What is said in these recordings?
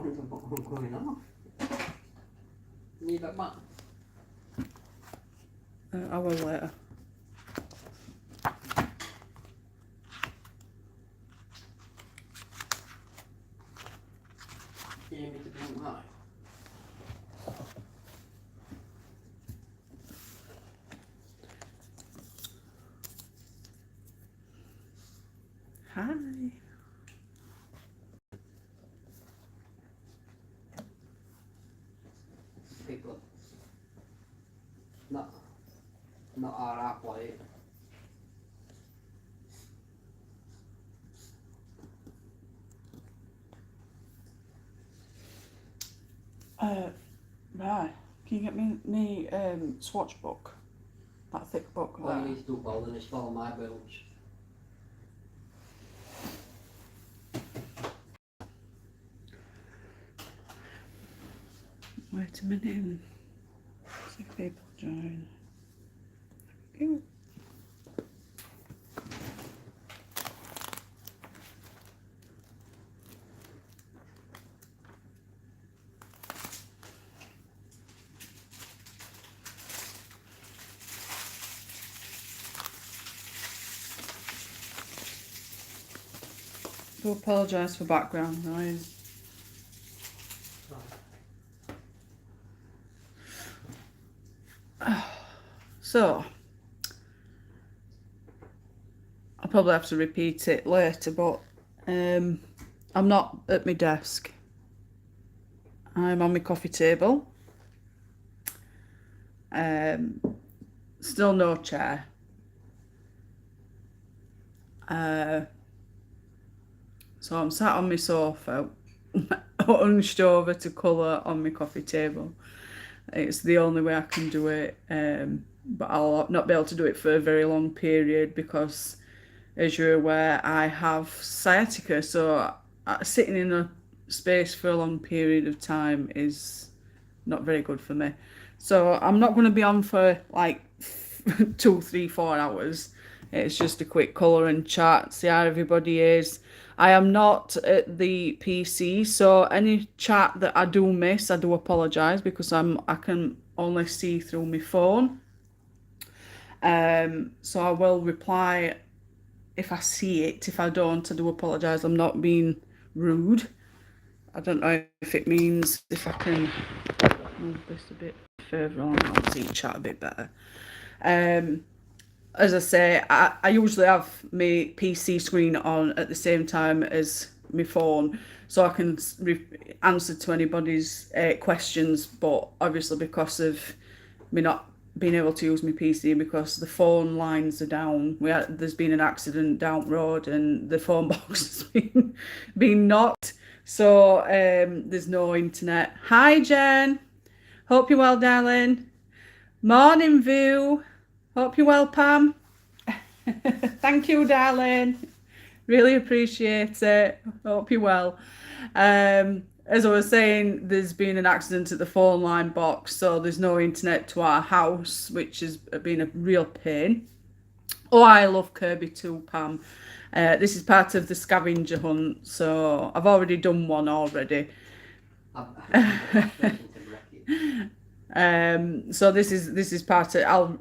Phone's going off. Need that back? I will later. You need to drink that. Hi. People. Not our plate. Right. Can you get me swatch book? That thick book All there. you need to do, Bolden, is follow my bilge. Wait a minute. See if people join. Thank you. I do apologise for background noise. So, I'll probably have to repeat it later, but I'm not at my desk. I'm on my coffee table. Still no chair. So I'm sat on my sofa, hunched over to colour on my coffee table. It's the only way I can do it, but I'll not be able to do it for a very long period because, as you're aware, I have sciatica, so sitting in a space for a long period of time is not very good for me. So I'm not going to be on for like 2, 3, 4 hours. It's just a quick colour and chat, see how everybody is. I am not at the PC, so any chat that I do miss, I do apologise because I can only see through my phone. So I will reply if I see it. If I don't, I do apologise. I'm not being rude. I don't know if it means if I can move this a bit further on, I'll see chat a bit better. As I say, I usually have my PC screen on at the same time as my phone, so I can answer to anybody's questions, but obviously because of me not being able to use my PC because the phone lines are down, there's been an accident down the road and the phone box has been knocked, so there's no internet. Hi Jen, hope you're well darling. Morning View. Hope you're well, Pam. Thank you, darling. Really appreciate it. Hope you're well. As I was saying, there's been an accident at the phone line box, so there's no internet to our house, which has been a real pain. Oh, I love Kirby too, Pam. This is part of the scavenger hunt, so I've already done one already. So this is part of. I'll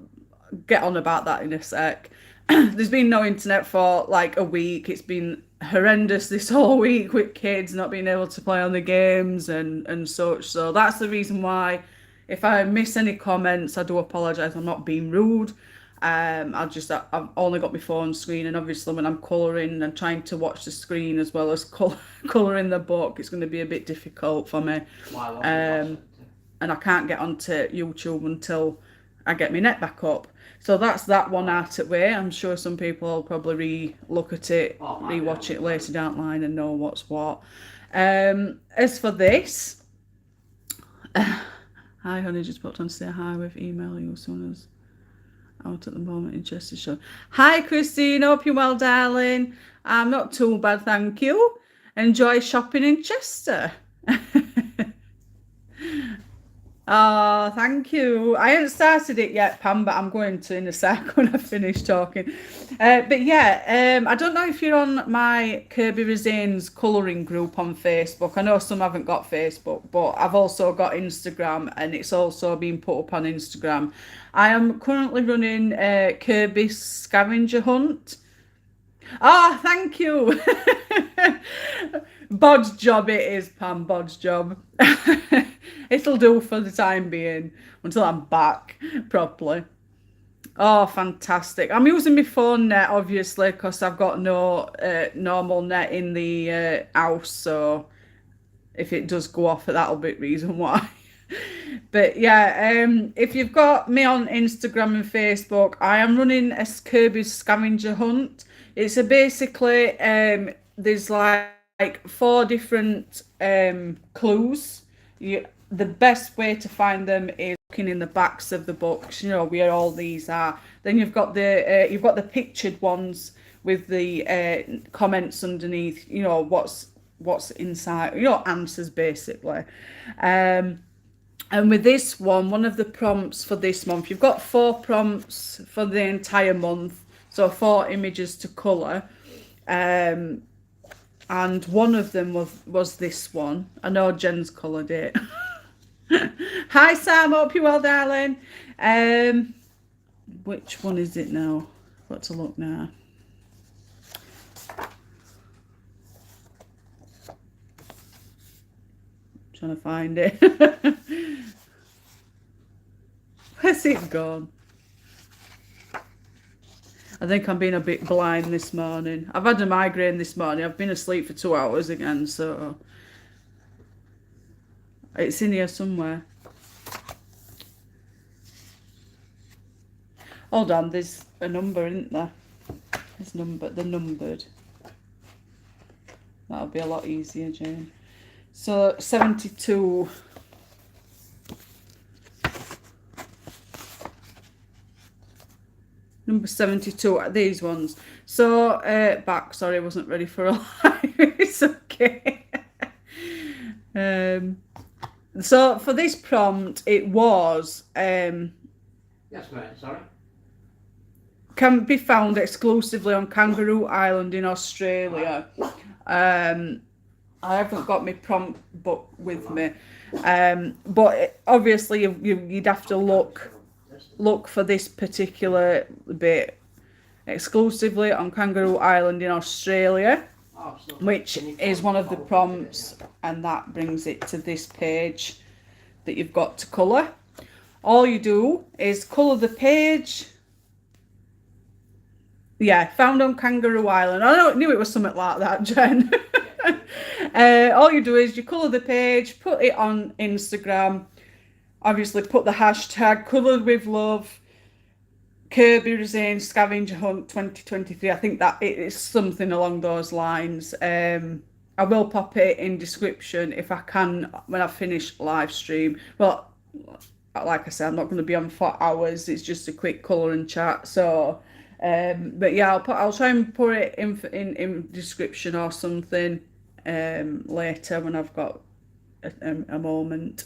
get on about that in a sec. There's been no internet for like a week. It's been horrendous this whole week with kids not being able to play on the games and such. So that's the reason why if I miss any comments, I do apologise. I'm not being rude. I've only got my phone screen, and obviously when I'm colouring and trying to watch the screen as well as colouring the book, it's going to be a bit difficult for me. And I can't get onto YouTube until I get my net back up. So that's that one out of the way. I'm sure some people will probably re-look at it, re-watch it later down the line and know what's what. As for this, hi honey, just popped on to say hi with email you as soon as out at the moment in Chestershire. Hi Christine, hope you're well darling. I'm not too bad, thank you. Enjoy shopping in Chester. Oh, thank you. I haven't started it yet, Pam, but I'm going to in a sec when I finish talking. But yeah, I don't know if you're on my Kirby Rezane's colouring group on Facebook. I know some haven't got Facebook, but I've also got Instagram, and it's also been put up on Instagram. I am currently running Kirby Scavenger Hunt. Oh, thank you. Bod's job it is, Pam. Bod's job. It'll do for the time being until I'm back properly. Oh, fantastic. I'm using my phone net, obviously, because I've got no normal net in the house. So if it does go off, that'll be the reason why. But yeah, if you've got me on Instagram and Facebook, I am running a Kirby's Scavenger Hunt. It's a basically, there's like 4 different clues. The best way to find them is looking in the backs of the books, you know, where all these are. Then you've got the pictured ones with the comments underneath, you know, what's inside, you know, answers basically. And with this one of the prompts for this month, you've got 4 prompts for the entire month, so 4 images to colour. And one of them was this one. I know Jen's coloured it. Hi Sam, hope you're well, darling. Which one is it now? Got to look now. Trying to find it. Where's it gone? I think I'm being a bit blind this morning. I've had a migraine this morning. I've been asleep for 2 hours again, so it's in here somewhere. Hold on, there's a number, isn't there? They're numbered. That'll be a lot easier, Jane. So 72. Number 72 are these ones. So back, sorry, I wasn't ready for a live. It's okay. So for this prompt, it was Yes, mate, sorry. can be found exclusively on Kangaroo Island in Australia. I haven't got my prompt book with me, but obviously you'd have to look for this particular bit exclusively on Kangaroo Island in Australia, which is one of the prompts, and that brings it to this page that you've got to colour. All you do is colour the page. Yeah, found on Kangaroo Island. I knew it was something like that, Jen. All you do is you colour the page, put it on Instagram, obviously put the hashtag Coloured with Love, Kirby Rezane Scavenger Hunt 2023. I think that it is something along those lines. I will pop it in description if I can when I finish live stream. Well, like I said, I'm not going to be on for hours. It's just a quick colour and chat. So, but yeah, I'll try and put it in description or something later when I've got a moment.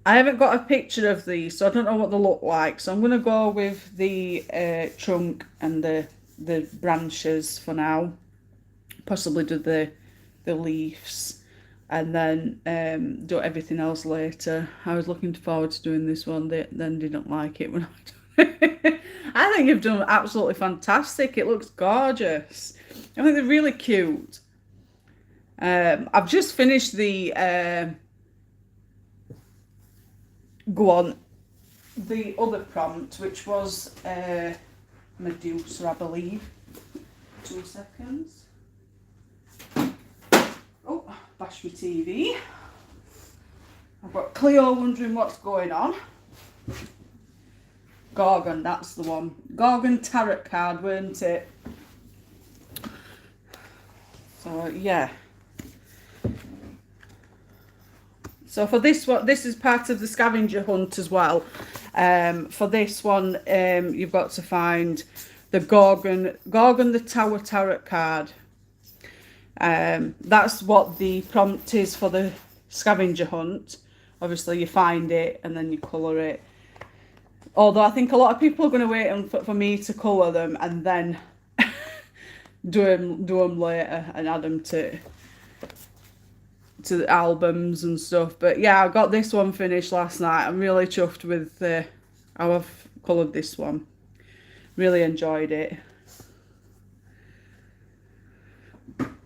I haven't got a picture of these, so I don't know what they look like. So I'm going to go with the trunk and the branches for now. Possibly do the leaves, and then do everything else later. I was looking forward to doing this one, then didn't like it when I done it. I think you've done absolutely fantastic. It looks gorgeous. I think they're really cute. I've just finished the the other prompt, which was Medusa, I believe. 2 seconds. Oh, bash my TV. I've got Cleo wondering what's going on. Gorgon, that's the one. Gorgon tarot card, weren't it? So yeah. So for this one, this is part of the scavenger hunt as well. For this one, you've got to find the Gorgon the Tower tarot card. That's what the prompt is for the scavenger hunt. Obviously, you find it and then you colour it. Although I think a lot of people are going to wait for me to colour them and then do them later and add them to the albums and stuff. But yeah, I got this one finished last night. I'm really chuffed with how I've coloured this one. Really enjoyed it.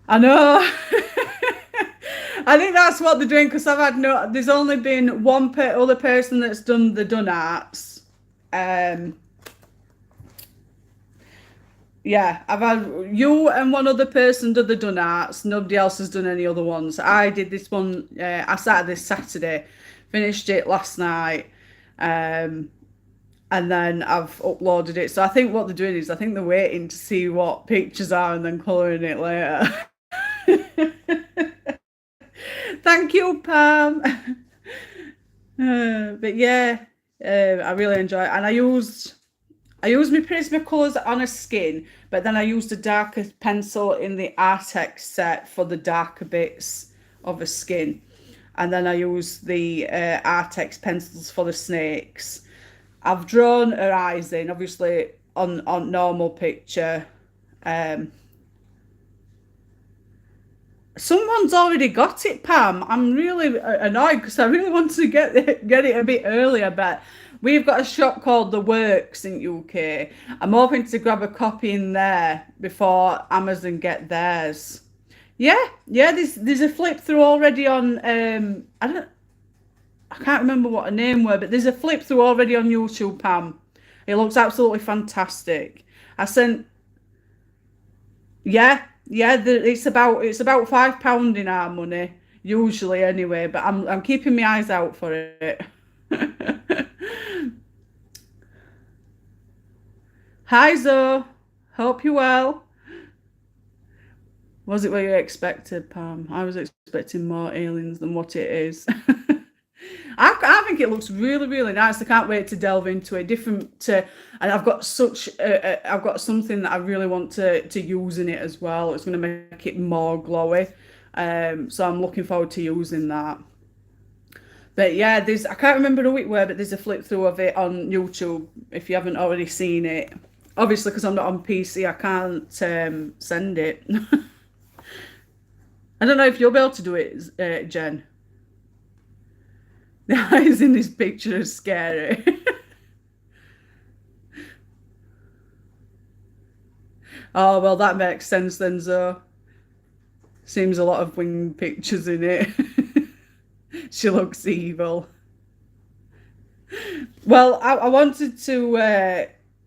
I know. I think that's what they're doing because there's only been one other person that's done the done arts. Yeah, I've had you and one other person do the done arts. Nobody else has done any other ones. I did this one. I started this Saturday, finished it last night, and then I've uploaded it. So I think what they're doing is I think they're waiting to see what pictures are and then colouring it later. Thank you, Pam. But yeah, I really enjoy it, and I used my Prismacolors on a skin, but then I used a darker pencil in the Artex set for the darker bits of a skin, and then I used the Artex pencils for the snakes. I've drawn her eyes in, obviously on normal picture. Someone's already got it, Pam. I'm really annoyed because I really wanted to get it a bit earlier, but we've got a shop called The Works in UK. I'm hoping to grab a copy in there before Amazon get theirs. Yeah. There's a flip through already on. I can't remember what her name were, but there's a flip through already on YouTube, Pam. It looks absolutely fantastic. I sent. Yeah, it's about £5 in our money usually anyway. But I'm keeping my eyes out for it. Hi Zoe, hope you're well. Was it what you expected, Pam? I was expecting more aliens than what it is. I think it looks really, really nice. I can't wait to delve into it. And I've got I've got something that I really want to use in it as well. It's going to make it more glowy. So I'm looking forward to using that. But yeah, I can't remember who it were, but there's a flip through of it on YouTube if you haven't already seen it. Obviously, because I'm not on PC, I can't send it. I don't know if you'll be able to do it, Jen. The eyes in this picture are scary. Oh, well, that makes sense then, Zoe. Seems a lot of winged pictures in it. She looks evil. Well, I wanted to.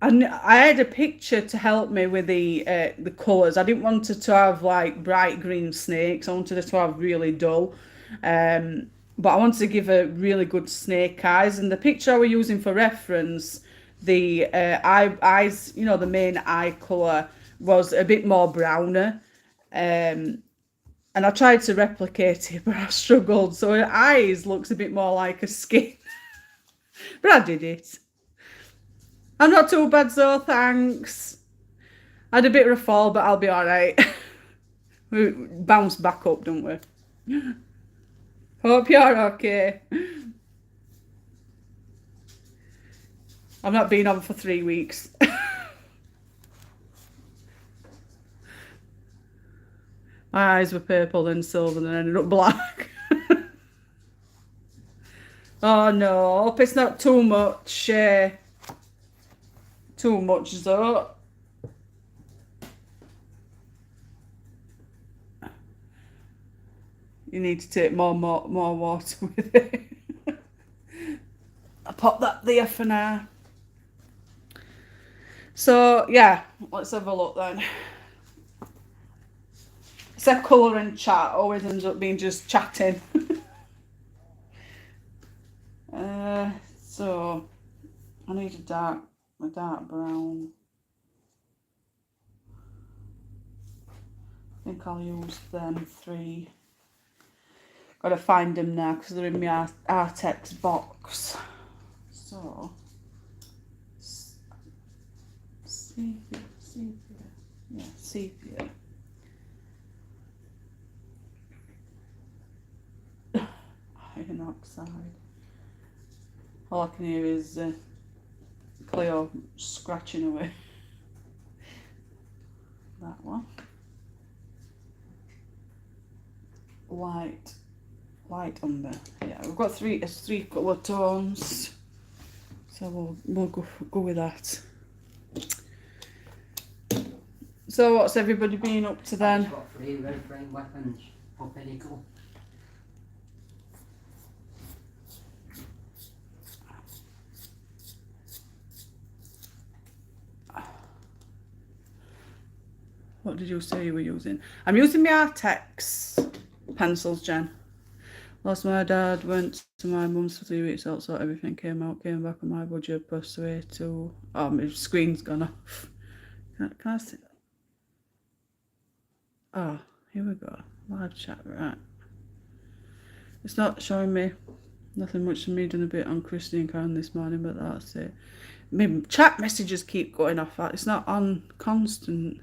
I had a picture to help me with the colours. I didn't want it to have like bright green snakes. I wanted it to have really dull. But I wanted to give a really good snake eyes. And the picture I was using for reference, the eyes, the main eye colour was a bit more browner. And I tried to replicate it, but I struggled. So her eyes looks a bit more like a skin. But I did it. I'm not too bad, so thanks. I had a bit of a fall, but I'll be all right. We bounce back up, don't we? Hope you're okay. I've not been on for 3 weeks. My eyes were purple, then silver, then ended up black. Oh no, hope it's not too much. Too much though. You need to take more water with it. I'll pop that there for now. So yeah, let's have a look then. It's a colour and chat, always ends up being just chatting. So I need a dark brown. I think I'll use them 3. Gotta find them now because they're in my Artex box. So sepia. Yeah, sepia. iron oxide. All I can hear is Cleo scratching away. That one. Light umber. Yeah, we've got three colour tones, so we'll go with that. So what's everybody been up to then? I've got 3 red flame weapons for Pinnacle. What did you say you were using? I'm using my Artex pencils, Jen. Lost my dad, went to my mum's for 3 weeks out, so everything came out, came back on my budget, passed away to... Oh, my screen's gone off. Can I see that? Oh, here we go. Live chat, right. It's not showing me nothing much from me, done a bit on Christine Karen this morning, but that's it. My chat messages keep going off. It's not on constant.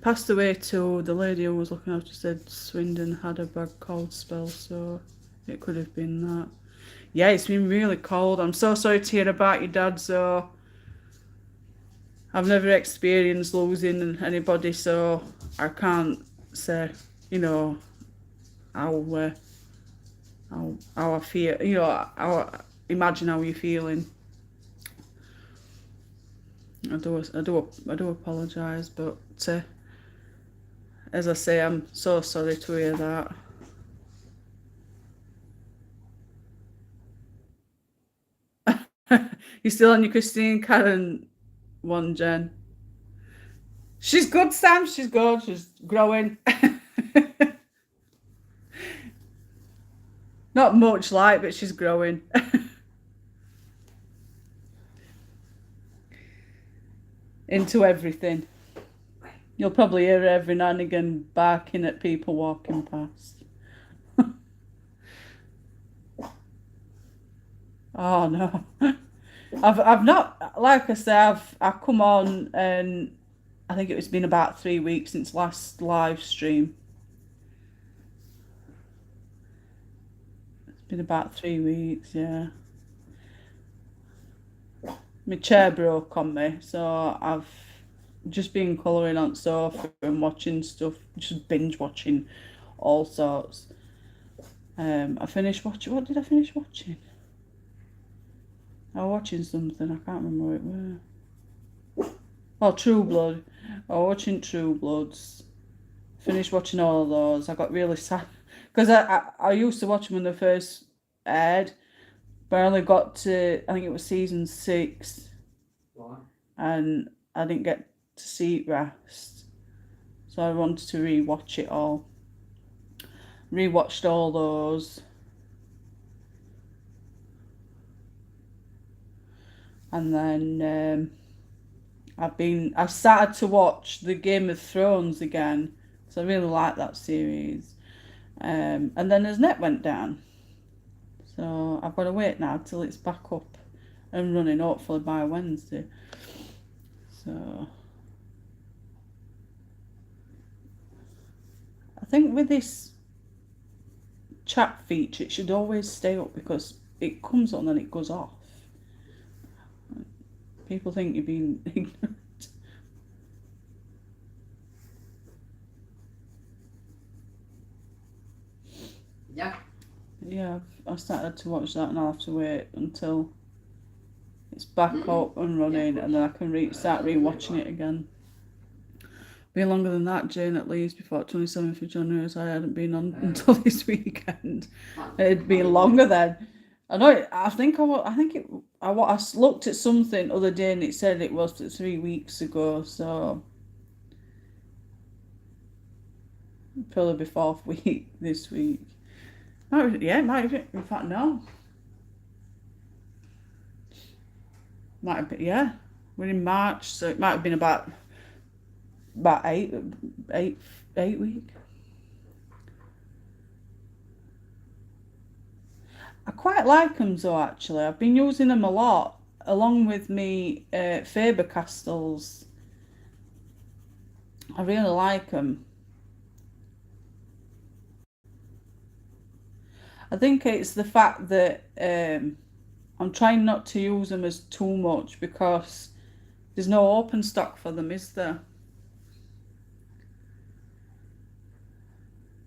Passed away to the lady who was looking after, said Swindon had a bad cold spell, so it could have been that. Yeah, it's been really cold. I'm so sorry to hear about your dad, so I've never experienced losing anybody, so I can't say, you know, how I feel, you know, imagine how you're feeling. I do apologise, but as I say, I'm so sorry to hear that. You're still on your Christine Karen one, Jen? She's good, Sam. She's good. She's growing. Not much light, but she's growing. Into everything. You'll probably hear her every now and again barking at people walking past. Oh no. I've not, like I say, I've come on, and I think it's been about 3 weeks since last live stream. It's been about 3 weeks, yeah. My chair broke on me, so I've just been colouring on sofa and watching stuff, just binge watching all sorts. I finished watching, what did I finish watching? I was watching something, I can't remember what it was. Oh, True Blood. I was watching True Bloods. Finished watching all of those. I got really sad because I used to watch them when they first aired, but I only got to, I think it was season 6. What? And I didn't get to see it rest, so I wanted to rewatch it all. Rewatched all those, and then I've started to watch the Game of Thrones again, because I really like that series. And then his net went down, so I've got to wait now till it's back up and running, hopefully by Wednesday. So I think with this chat feature, it should always stay up, because it comes on and it goes off. People think you're being ignorant. Yeah. Yeah, I've started to watch that, and I'll have to wait until it's back up and running, and then I can start rewatching it again. Be longer than that, Jane, at least, before 27th of January, so I hadn't been on until this weekend. It'd been longer then. I know. I looked at something the other day, and it said it was 3 weeks ago, so probably be 4th week this week. Yeah, it might have been. In fact, no. Might have been, yeah. We're in March, so it might have been about 8 weeks. I quite like them though, actually. I've been using them a lot. along with me Faber-Castells. I really like them. I think it's the fact that I'm trying not to use them as too much because there's no open stock for them, is there?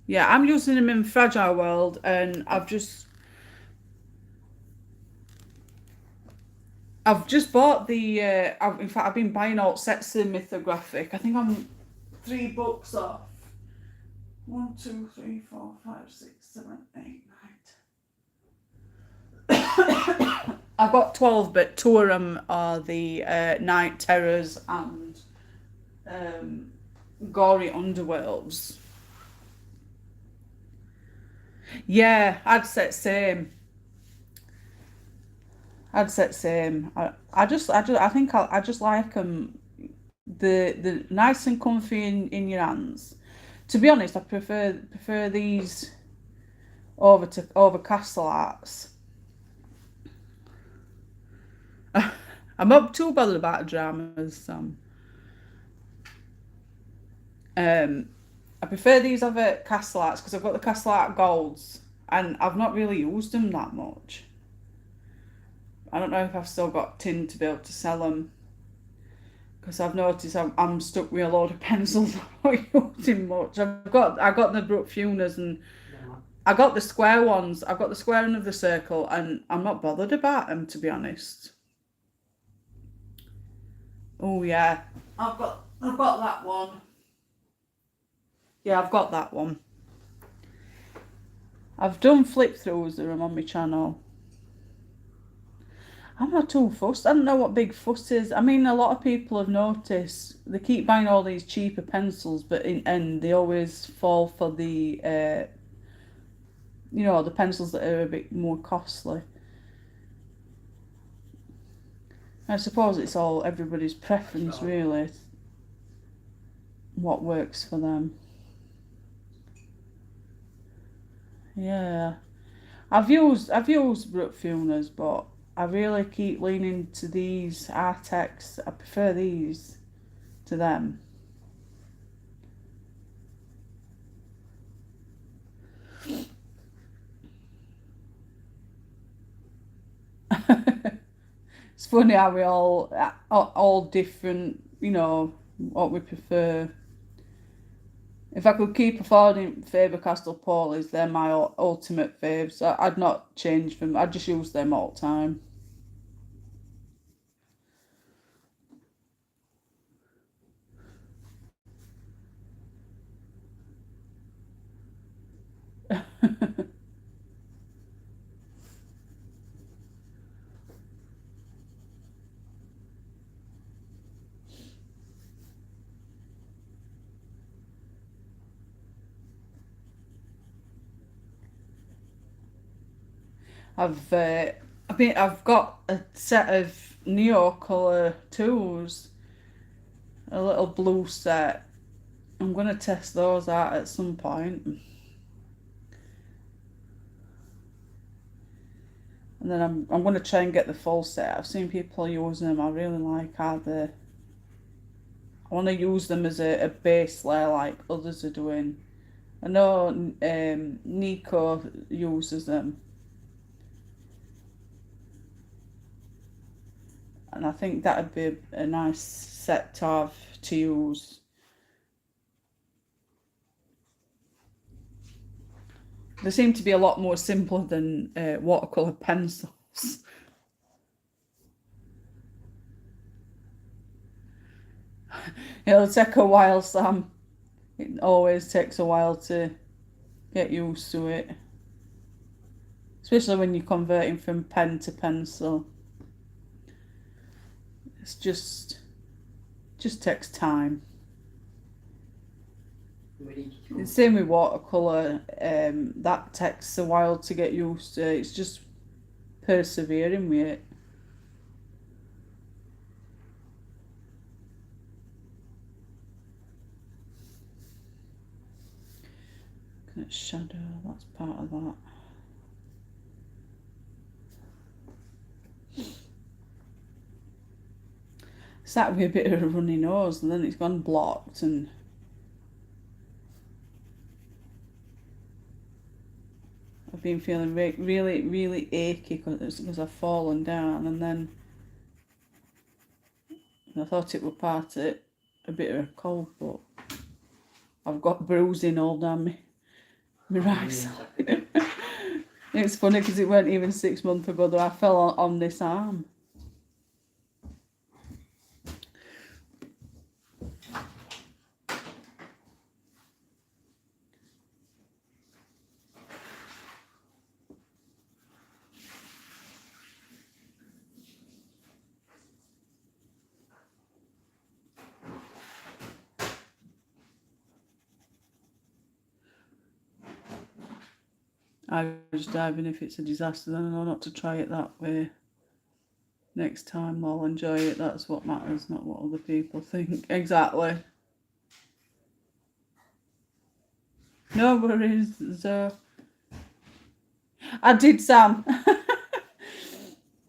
Yeah, I'm using them in Fragile World, and I've just bought the. In fact, I've been buying all sets of Mythographic. I think I'm 3 books off. 1, 2, 3, 4, 5, 6, 7, 8, 9. I've got 12, but 2 of them are the Night Terrors and Gory Underworlds. Yeah, I'd say same. I'd say same. I think I just like them. The nice and comfy in your hands. To be honest, I prefer these over Castle Arts. I'm not too bothered about dramas. I prefer these over Castle Arts because I've got the Castle Art Golds and I've not really used them that much. I don't know if I've still got tin to be able to sell them because I've noticed I'm stuck with a load of pencils I'm not using much. I got the Brook Funas and I got the square ones. I've got the square end of the circle and I'm not bothered about them, to be honest. Oh yeah, I've got that one. Yeah, I've got that one. I've done flip throughs of them on my channel. I'm not too fussed. I don't know what big fuss is. I mean, a lot of people have noticed they keep buying all these cheaper pencils, but in end they always fall for the, the pencils that are a bit more costly. I suppose it's all everybody's preference, really. What works for them. Yeah, I've used Brook Funas, but I really keep leaning to these Artex. I prefer these to them. It's funny how we all different, what we prefer. If I could keep affording Faber-Castell Poleys, they're my ultimate faves. I'd not change them. I'd just use them all the time. I've got a set of Neocolor tools, a little blue set. I'm gonna test those out at some point. And then I'm gonna try and get the full set. I've seen people using them. I really like how they. I want to use them as a base layer like others are doing. I know Nico uses them. And I think that would be a nice set to have to use. They seem to be a lot more simple than watercolour pencils. It'll take a while, Sam. It always takes a while to get used to it. Especially when you're converting from pen to pencil. It's just takes time. The same with watercolour, that takes a while to get used to. It's just persevering with it. Shadow, that's part of that. sat with a bit of a runny nose, and then it's gone blocked, and I've been feeling really, really achy because I've fallen down, and then I thought it was part of a bit of a cold, but I've got bruising all down my right side. It's funny because it weren't even 6 months ago that I fell on this arm. I just dive in if it's a disaster, then I know not to try it that way. Next time I'll enjoy it, that's what matters, not what other people think. Exactly. No worries, so I did, Sam.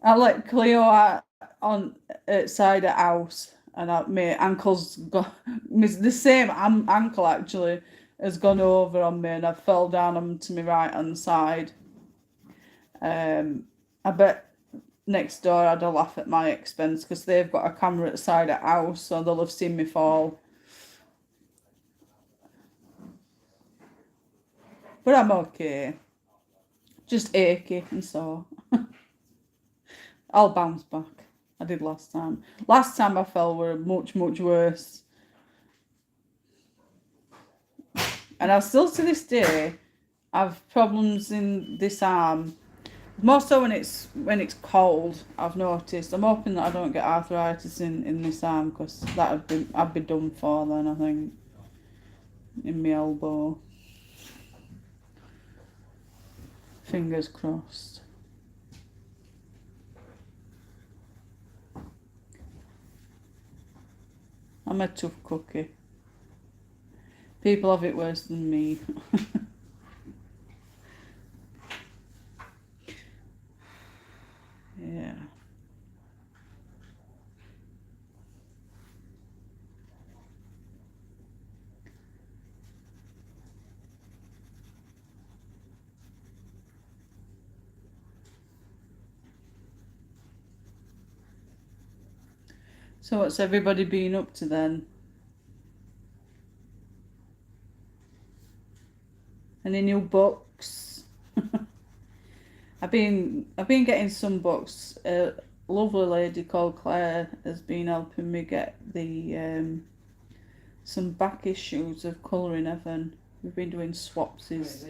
I let Cleo out on outside the house, and my ankle's got the same ankle actually has gone over on me, and I fell down onto my right hand side. I bet next door had a laugh at my expense because they've got a camera at the side of the house, so they'll have seen me fall. But I'm okay. Just achy and sore. I'll bounce back. I did last time. Last time I fell were much, much worse. And I still to this day have problems in this arm. More so when it's cold, I've noticed. I'm hoping that I don't get arthritis in this arm, because I'd be done for then, I think. In my elbow. Fingers crossed. I'm a tough cookie. People have it worse than me. Yeah. So what's everybody been up to then? Any new books? I've been getting some books. A lovely lady called Claire has been helping me get the some back issues of Colouring Heaven. We've been doing swapsies.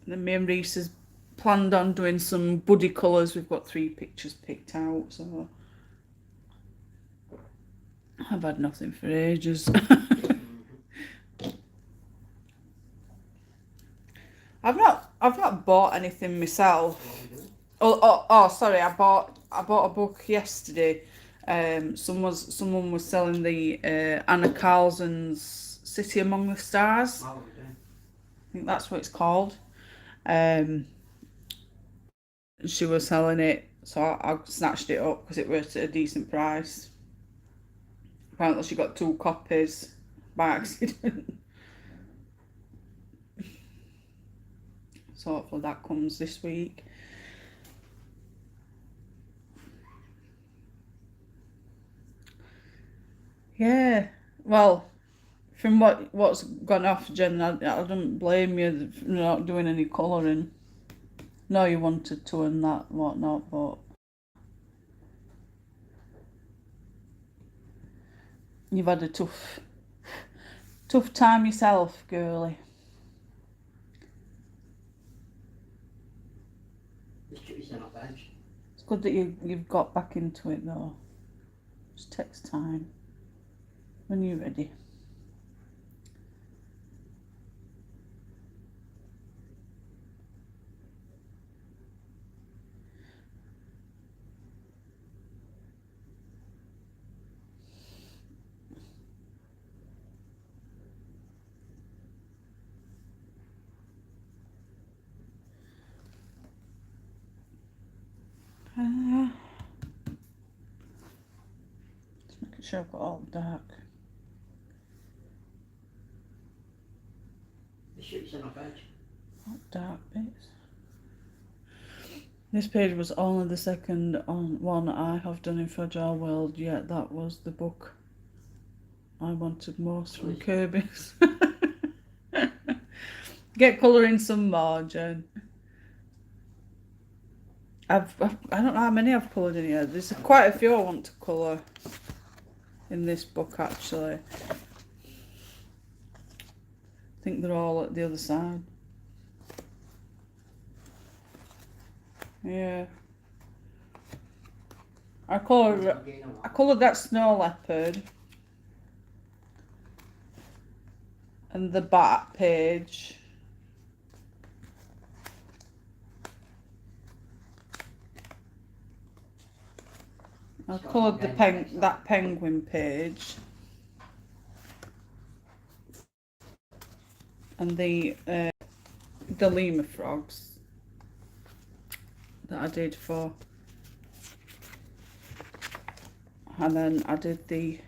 And then me and Reese has planned on doing some buddy colours. We've got 3 pictures picked out, so I've had nothing for ages. I've not bought anything myself. Oh, sorry, I bought a book yesterday. Someone was selling the Anna Carlson's City Among the Stars. Oh, okay. I think that's what it's called. She was selling it, so I snatched it up because it was at a decent price. Apparently she got 2 copies by accident. So hopefully that comes this week. Yeah, well, from what's gone off, Jen, I don't blame you for not doing any colouring. No, you wanted to and that whatnot, but you've had a tough time yourself, girlie. It's not bad. It's good that you've got back into it though. Just takes time. When you're ready. Just making sure I've got all dark. The streets are not bad. Dark bits. This page was only the second one I have done in Fragile World, yet that was the book I wanted most from Kirby's. Get colouring some more, Jen. I don't know how many I've coloured in here. There's quite a few I want to colour in this book, actually. I think they're all at the other side. Yeah. I coloured that snow leopard and the bat page. I coloured that penguin page and the lemur frogs that I did for, and then I did the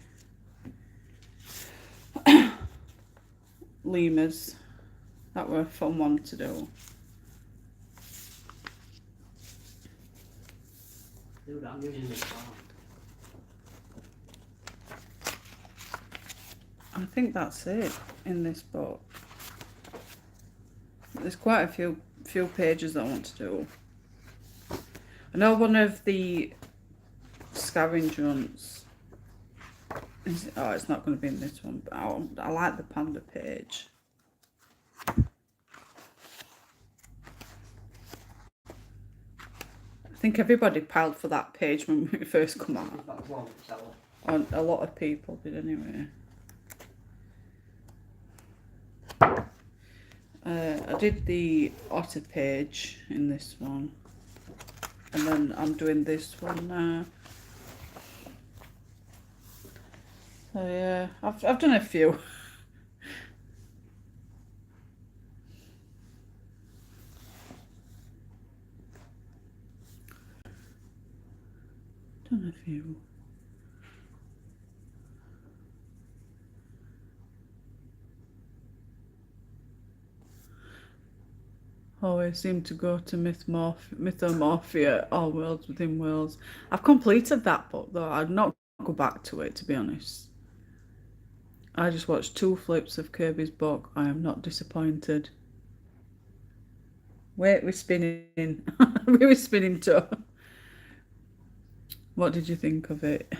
lemurs. That were a fun one to do. Dude, I'm using this one. I think that's it in this book. There's quite a few pages that I want to do. I know one of the scavenger hunts it's not going to be in this one, but I like the panda page. I think everybody piled for that page when it first come out. A lot of people did anyway. I did the otter page in this one, and then I'm doing this one now. So yeah, I've done a few. Done a few. Always seem to go to Mythomorphia, All Worlds Within Worlds. I've completed that book though. I'd not go back to it, to be honest. I just watched 2 flips of Kirby's book. I am not disappointed. Wait, we're spinning. We were spinning too. What did you think of it?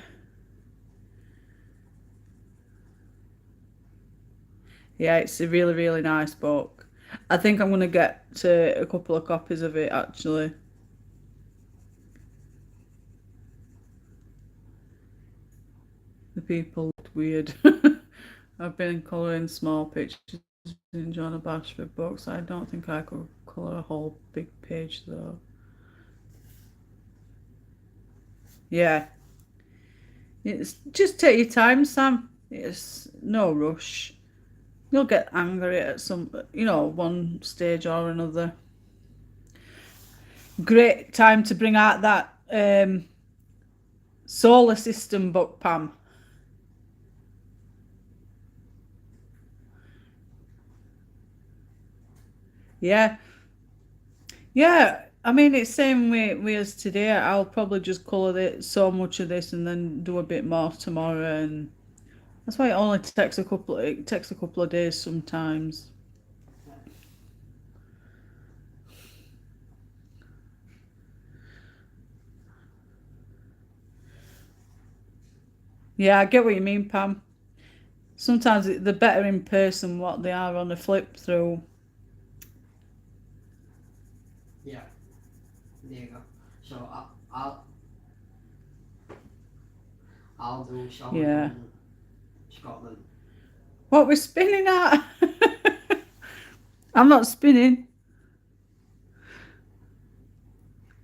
Yeah, it's a really, really nice book. I think I'm going to get a couple of copies of it, actually. The people looked weird. I've been colouring small pictures in John Bashford books. I don't think I could colour a whole big page, though. Yeah. It's just take your time, Sam. It's no rush. You'll get angry at some, one stage or another. Great time to bring out that solar system book, Pam. Yeah. Yeah, I mean, it's same way as today. I'll probably just colour so much of this and then do a bit more tomorrow, and that's why it takes a couple of days sometimes. Yeah, I get what you mean, Pam. Sometimes they're better in person what they are on a flip through. Yeah, there you go. So I'll do some in Scotland. What we're spinning at? I'm not spinning.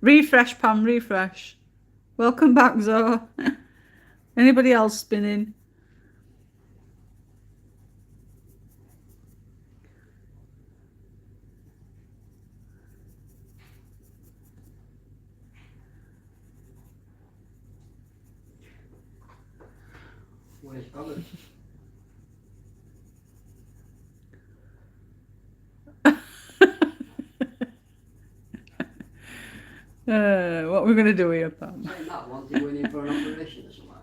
Refresh, Pam, refresh. Welcome back, Zoe. Anybody else spinning? Waste colours. What we're gonna do here, Pam? Saying that, once he went in for an operation or something.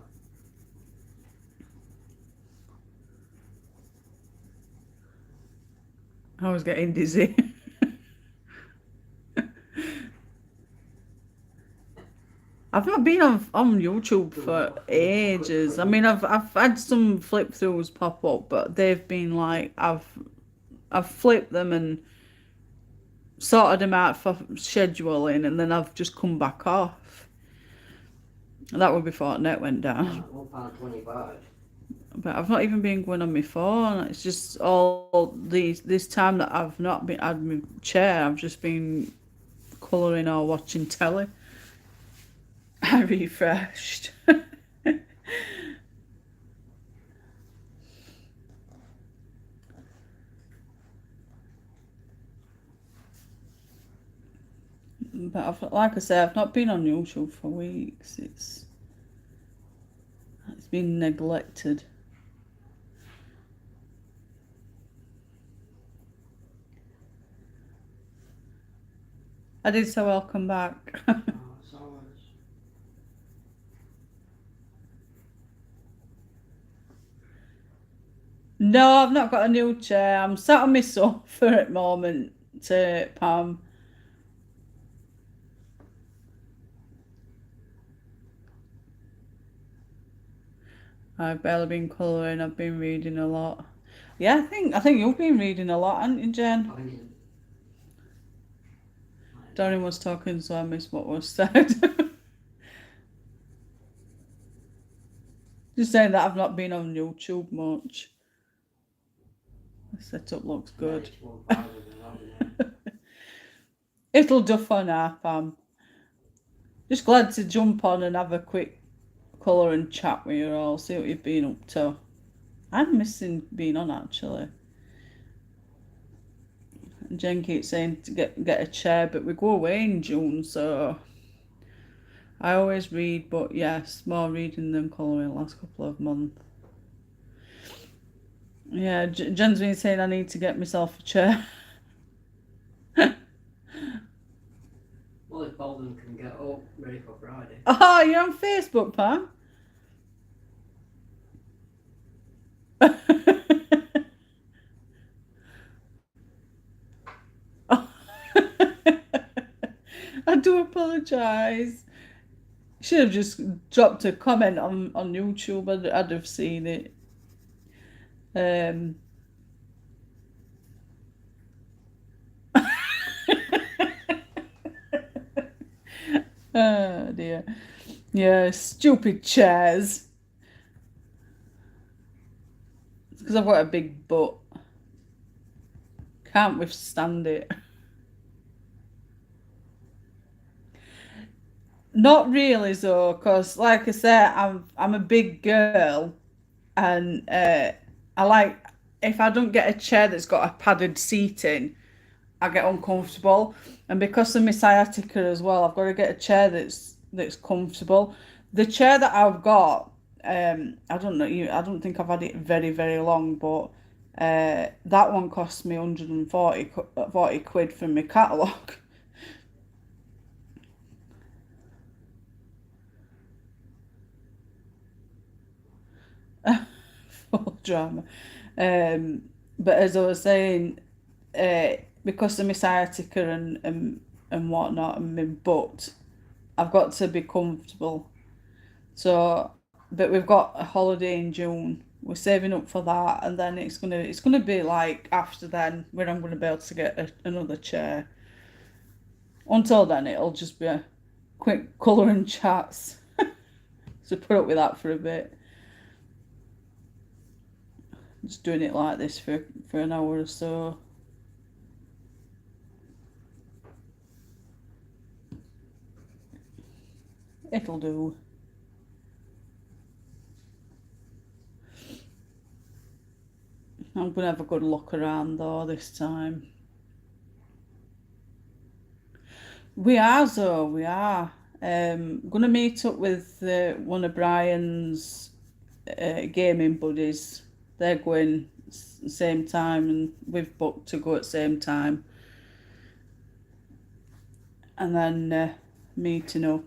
I was getting dizzy. I've not been on YouTube for ages. I mean, I've had some flip throughs pop up, but they've been like I've flipped them and sorted them out for scheduling, and then I've just come back off. That was before net went down. £1.25. But I've not even been going on my phone. It's just all this time that I've not been had my chair. I've just been colouring or watching telly. I refreshed. But like I say, I've not been on YouTube for weeks. It's been neglected. I did so welcome back. Oh, it's always... No, I've not got a new chair. I'm sat on my sofa at the moment, Pam. I've barely been colouring. I've been reading a lot. Yeah, I think you've been reading a lot, haven't you, Jen? I mean, Donnie was talking, so I missed what was said. Just saying that I've not been on YouTube much. The setup looks good. it's 1,000 and that, isn't it? It'll do for now, Pam. Just glad to jump on and have a quick colour and chat with you all, see what you've been up to. I'm missing being on, actually. Jen keeps saying to get a chair, but we go away in June, so I always read, but yes, more reading than colouring the last couple of months. Yeah, Jen's been saying I need to get myself a chair. Well, if Bolden can get up ready for Friday. Oh, you're on Facebook, Pam? I do apologise. Should have just dropped a comment on YouTube. I'd have seen it. Oh dear. Yeah, stupid chairs. It's because I've got a big butt. Can't withstand it. Not really, though, because like I say, I'm a big girl, and I like if I don't get a chair that's got a padded seating, I get uncomfortable, and because of my sciatica as well, I've got to get a chair that's comfortable. The chair that I've got, I don't know, I don't think I've had it very very long, but that one cost me 140 quid from my catalogue. Full drama. But as I was saying, because of my sciatica and whatnot and my butt, I've got to be comfortable. So, but we've got a holiday in June. We're saving up for that, and then it's gonna be like after then when I'm gonna be able to get another chair. Until then, it'll just be a quick colour and chats. So put up with that for a bit. Just doing it like this for an hour or so. It'll do. I'm gonna have a good look around though this time. We are, though, we are. Gonna meet up with one of Brian's gaming buddies. They're going same time, and we've booked to go at same time. And then meeting up.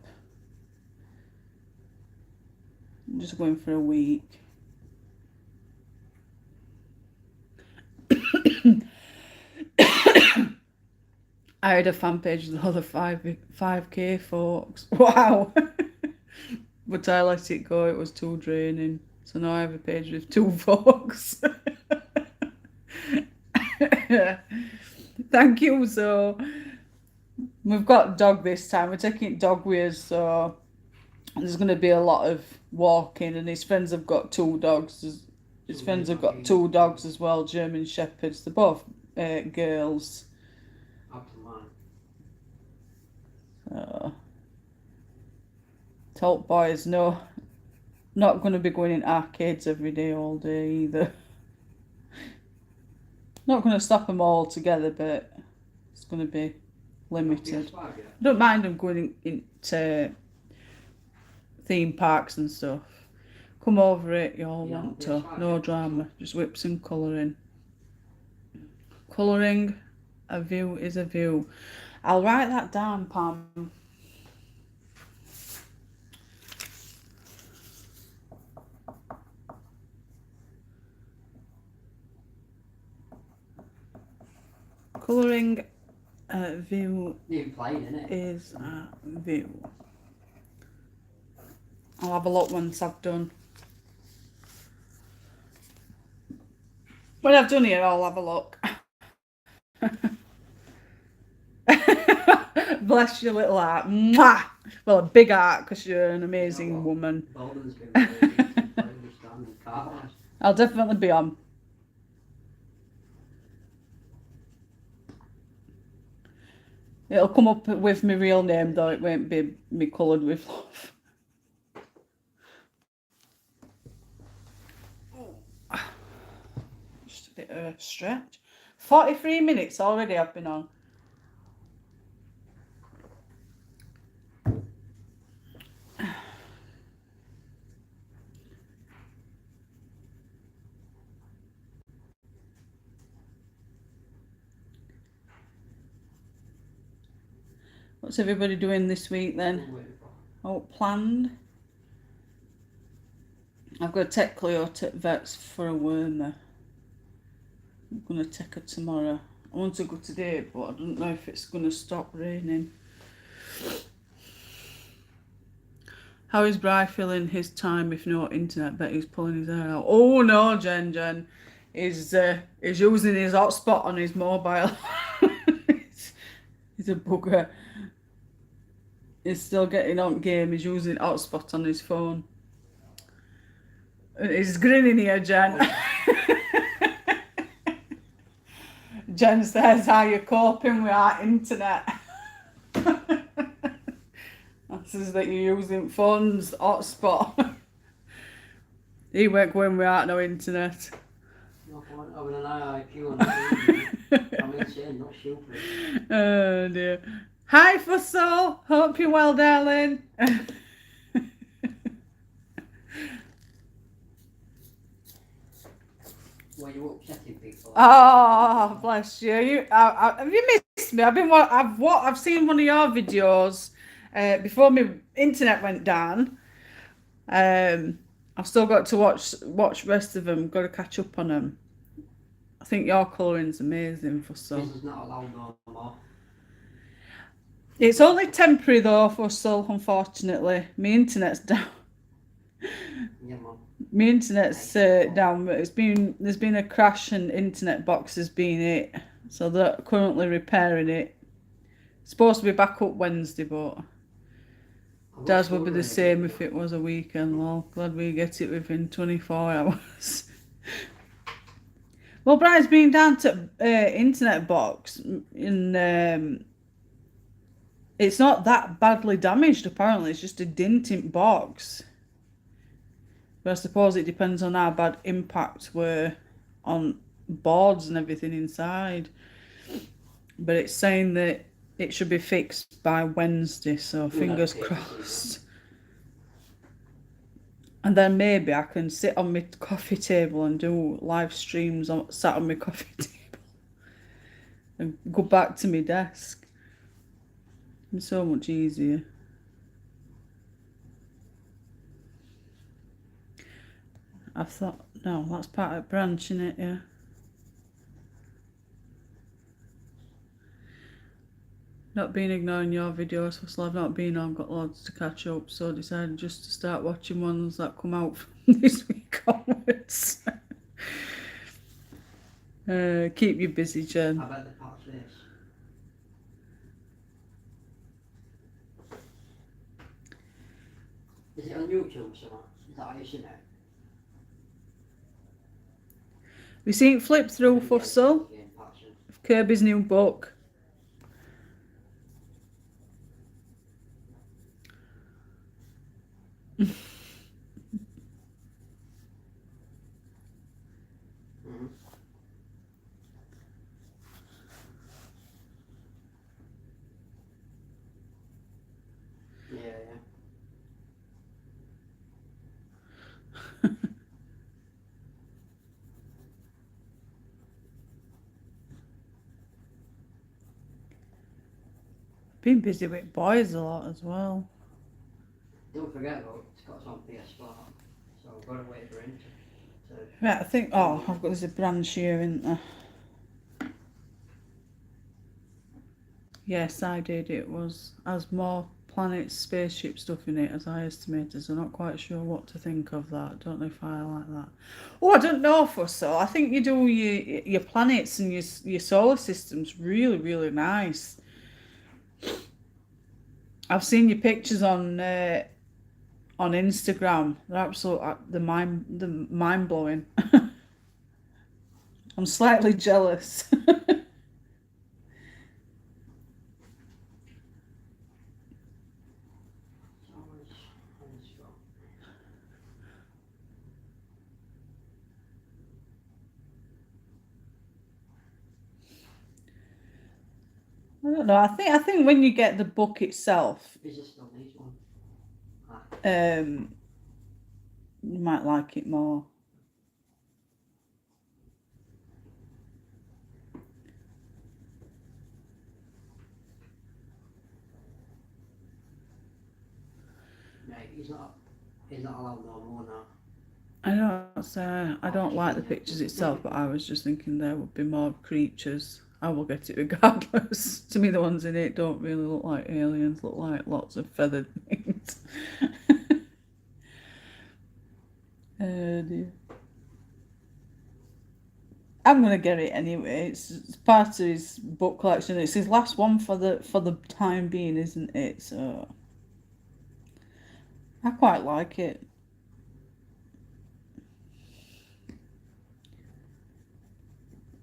I'm just going for a week. I had a fan page with all the 5k folks. Wow. But I let it go, it was too draining. So now I have a page with 2 folks. Thank you. So we've got dog this time. We're taking it dog with us, so there's going to be a lot of walking, and his friends have got 2 dogs. His friends have got 2 dogs as well, German Shepherds. They're both girls. Up to mine. So, told boys, no, not going to be going in arcades every day, all day either. Not going to stop them all together, but it's going to be limited. I don't mind them going into theme parks and stuff. Come over it, you all want to. No drama, just whips and colouring. Colouring, a view is a view. I'll write that down, Pam. Colouring a view is a view. I'll have a look once I've done. When I've done it, I'll have a look. Bless your little heart. Mwah! Well, a big heart, because you're an amazing woman. I'll definitely be on. It'll come up with my real name, though. It won't be me coloured with love. Just a bit of a stretch. 43 minutes already I've been on. What's everybody doing this week then? Oh, planned? I've got to take Cleo to vets for a wormer. I'm going to take her tomorrow. I want to go today, but I don't know if it's going to stop raining. How is Bri filling his time if no internet? Bet he's pulling his hair out. Oh no, Jen. He's using his hotspot on his mobile. He's a bugger. He's still getting on game. He's using hotspot on his phone. He's grinning here, Jen. Jen says, how you coping with our internet? That says that you're using phones hotspot. He won't go in without no internet. Oh dear. Hi Fussell, hope you're well, darling. Were you upsetting people? Oh, bless you. Have you missed me? I've seen one of your videos before my internet went down. I've still got to watch the rest of them. Got to catch up on them. I think your colouring's amazing, Fussell. This is not allowed no more. It's only temporary though, Fussell, unfortunately. My internet's down. Yeah, Mum. My internet's down, but there's been a crash and internet box has been it. So they're currently repairing it. It's supposed to be back up Wednesday, but Daz would be the same if it was a weekend. Well, glad we get it within 24 hours. Well, Brian's been down to internet box in it's not that badly damaged apparently, it's just a dented box. But I suppose it depends on how bad impact were on boards and everything inside. But it's saying that it should be fixed by Wednesday, so fingers crossed. And then maybe I can sit on my coffee table and do live streams sat on my coffee table and go back to my desk. It's so much easier. I thought, no, that's part of branching it, yeah. Not been ignoring your videos, so I've not been on, got loads to catch up, so I decided just to start watching ones that come out from this week onwards. Keep you busy, Jen. I bet the patch this. Is it on YouTube or something? Is that how you seen it? We seen Flip Through Fussle of Kirby's new book. Yeah. Been busy with boys a lot as well. Don't forget though, it's got some PS4, so I've got to wait for him to Right, I think, oh, I've got, there's a branch here, isn't there? Yes, I did. It has more planets, spaceship stuff in it as I estimated, so I'm not quite sure what to think of that. Don't know if I like that. Oh, I don't know, Fussell. I think you do your planets and your solar system's really, really nice. I've seen your pictures on Instagram. They're absolutely the mind blowing. I'm slightly jealous. I don't know. I think when you get the book itself, you might like it more. Right, he's not allowed no more now. I don't like the pictures itself, but I was just thinking there would be more creatures. I will get it regardless. To me, the ones in it don't really look like aliens, look like lots of feathered things. Oh dear. I'm gonna get it anyway. It's part of his book collection. It's his last one for the time being, isn't it? So I quite like it.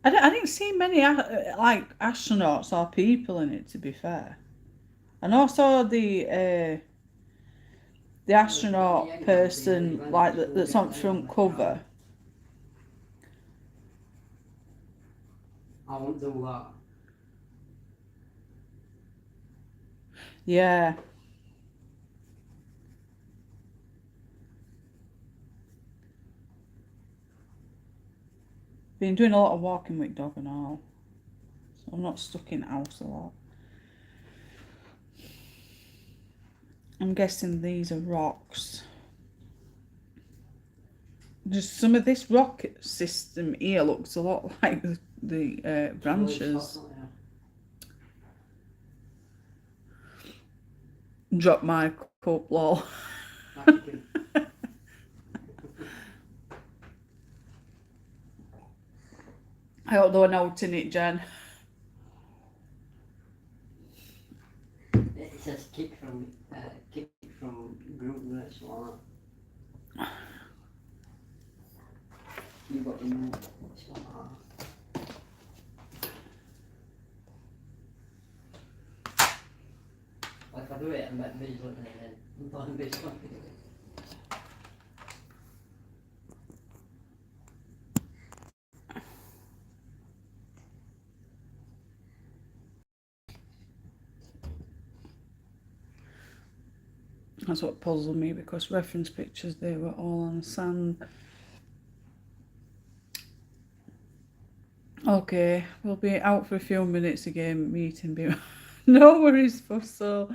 I didn't see many like astronauts or people in it. To be fair, and also the astronaut person like that's on front cover. I won't do that. Yeah. Been doing a lot of walking with dog and all. So I'm not stuck in the house a lot. I'm guessing these are rocks. Just some of this rock system here looks a lot like the branches. Drop my cup, lol. I hope there were notes in it, Jen. It says kick from group minutes or that. You got the minute. It's not hard. Like if I do it and make visual and then done this one. That's what puzzled me, because reference pictures, they were all on sand. Okay, we'll be out for a few minutes again, meeting. No worries, Fussel.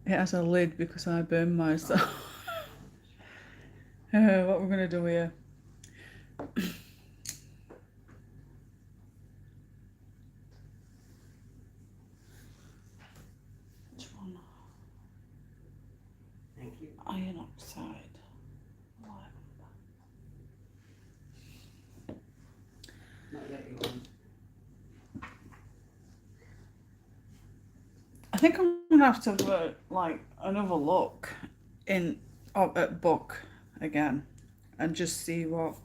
It has a lid because I burned myself. What we're going to do here? Which one? Thank you. Iron oxide. Not yet, you want. I think I'm going to have like another look at book again and just see what.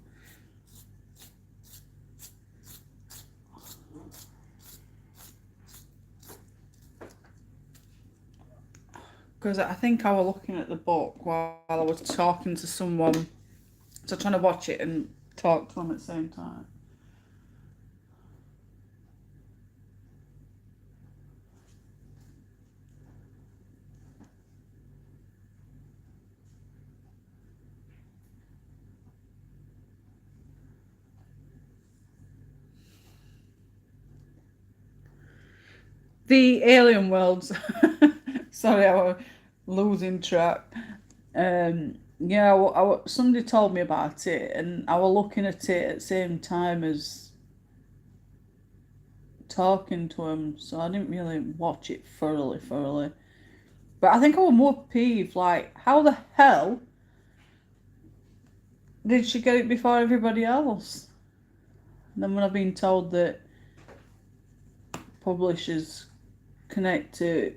Because I think I was looking at the book while I was talking to someone. So trying to watch it and talk to them at the same time. The alien worlds. Sorry, I was losing track. Yeah, somebody told me about it, and I was looking at it at the same time as talking to him, so I didn't really watch it thoroughly. But I think I was more peeved, like, how the hell did she get it before everybody else? And then when I've been told that publishers connect to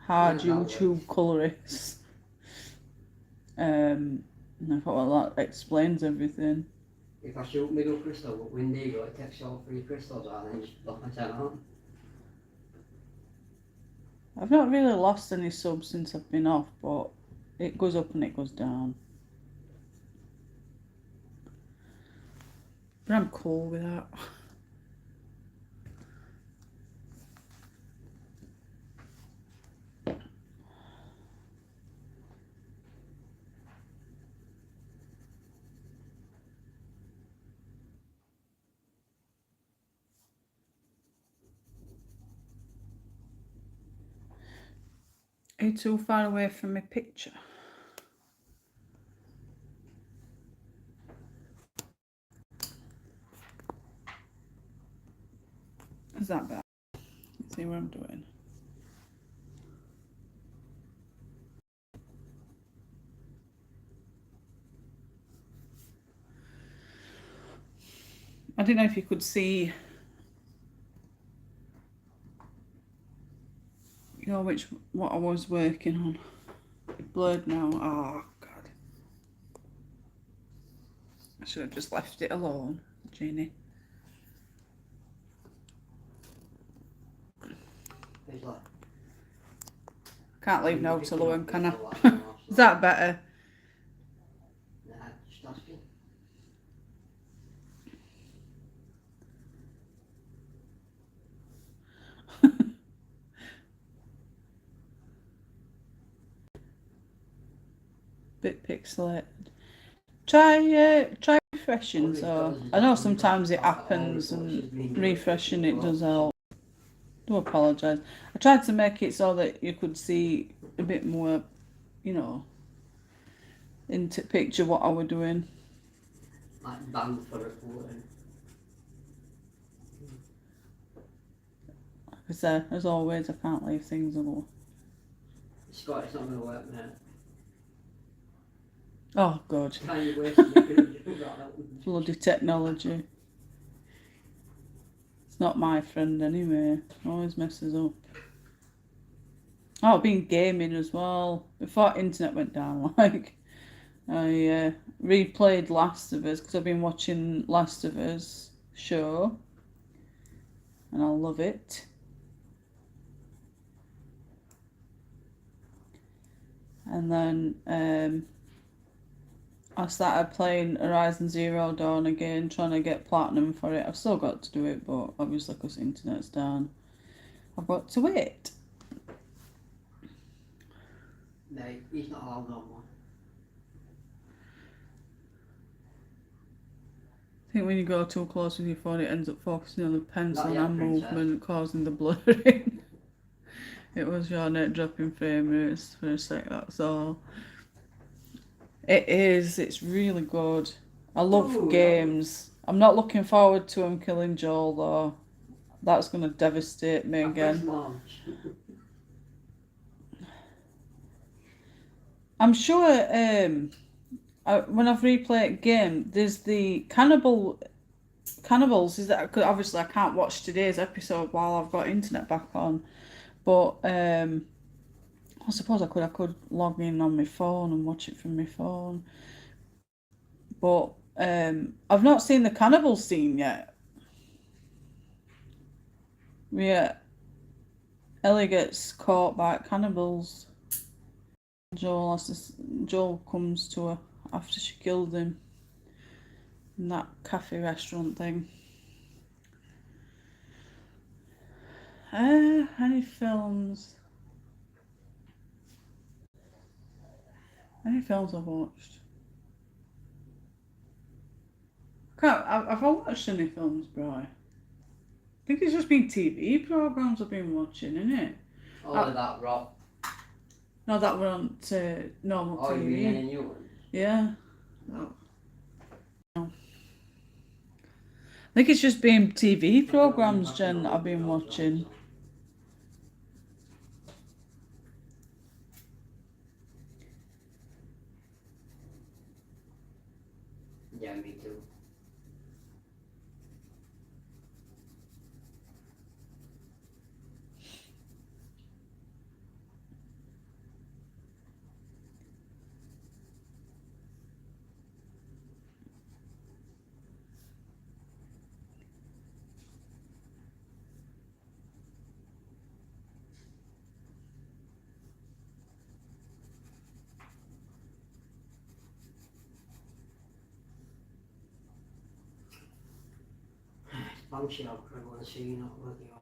hard YouTube colorists, and I thought, well, that explains everything. If I shoot middle crystal with Windigo, it takes all 3 crystals out and then just lock my ten on. I've not really lost any subs since I've been off, but it goes up and it goes down. But I'm cool with that. Are you too far away from my picture? Is that bad? Let's see what I'm doing. I don't know if you could see, you know, what I was working on. Blurred now. Oh God. I should have just left it alone, Jenny. It's like, Can't leave no to Lewin, can I? Is that better? Nah, just asking. Bit pixelated. Try refreshing. So I know sometimes it happens, and refreshing it does help. Do apologise. I tried to make it so that you could see a bit more, you know, into picture what I was doing. Like banned for reporting. Because as always, I can't leave things alone. Scott, it's not going to work, mate. Oh, God. Time you wasted, you could have just got that. Bloody technology. It's not my friend anyway. Always messes up. Oh, I've been gaming as well. Before internet went down, like, I replayed Last of Us because I've been watching Last of Us show. And I love it. And then I started playing Horizon Zero Dawn again, trying to get platinum for it. I've still got to do it, but obviously because the internet's down, I've got to wait. No, he's not allowed no more. I think when you go too close with your phone, it ends up focusing on the pencil Not and yet, hand princess. movement, causing the blurring. It was your net dropping frame rates for a sec, that's all. It is, it's really good. I love Ooh, games. I'm not looking forward to him killing Joel though. That's going to devastate me I press again. launch. I'm sure when I've replayed a game, there's the cannibals. Is that, cause obviously I can't watch today's episode while I've got internet back on, but I suppose I could log in on my phone and watch it from my phone. But I've not seen the cannibal scene yet. Yeah, Ellie gets caught by cannibals. Joel comes to her after she killed him in that cafe restaurant thing. Any films? Any films I've watched? Have I watched any films, bro? I think it's just been TV programs I've been watching, innit? All of that, Rob. No, that were on to normal Oh, you mean TV. any new ones? Yeah. No. I think it's just been TV programs, Jen, that I've been watching. Yeah, me too. Bombshell equivalent, so you're not looking up.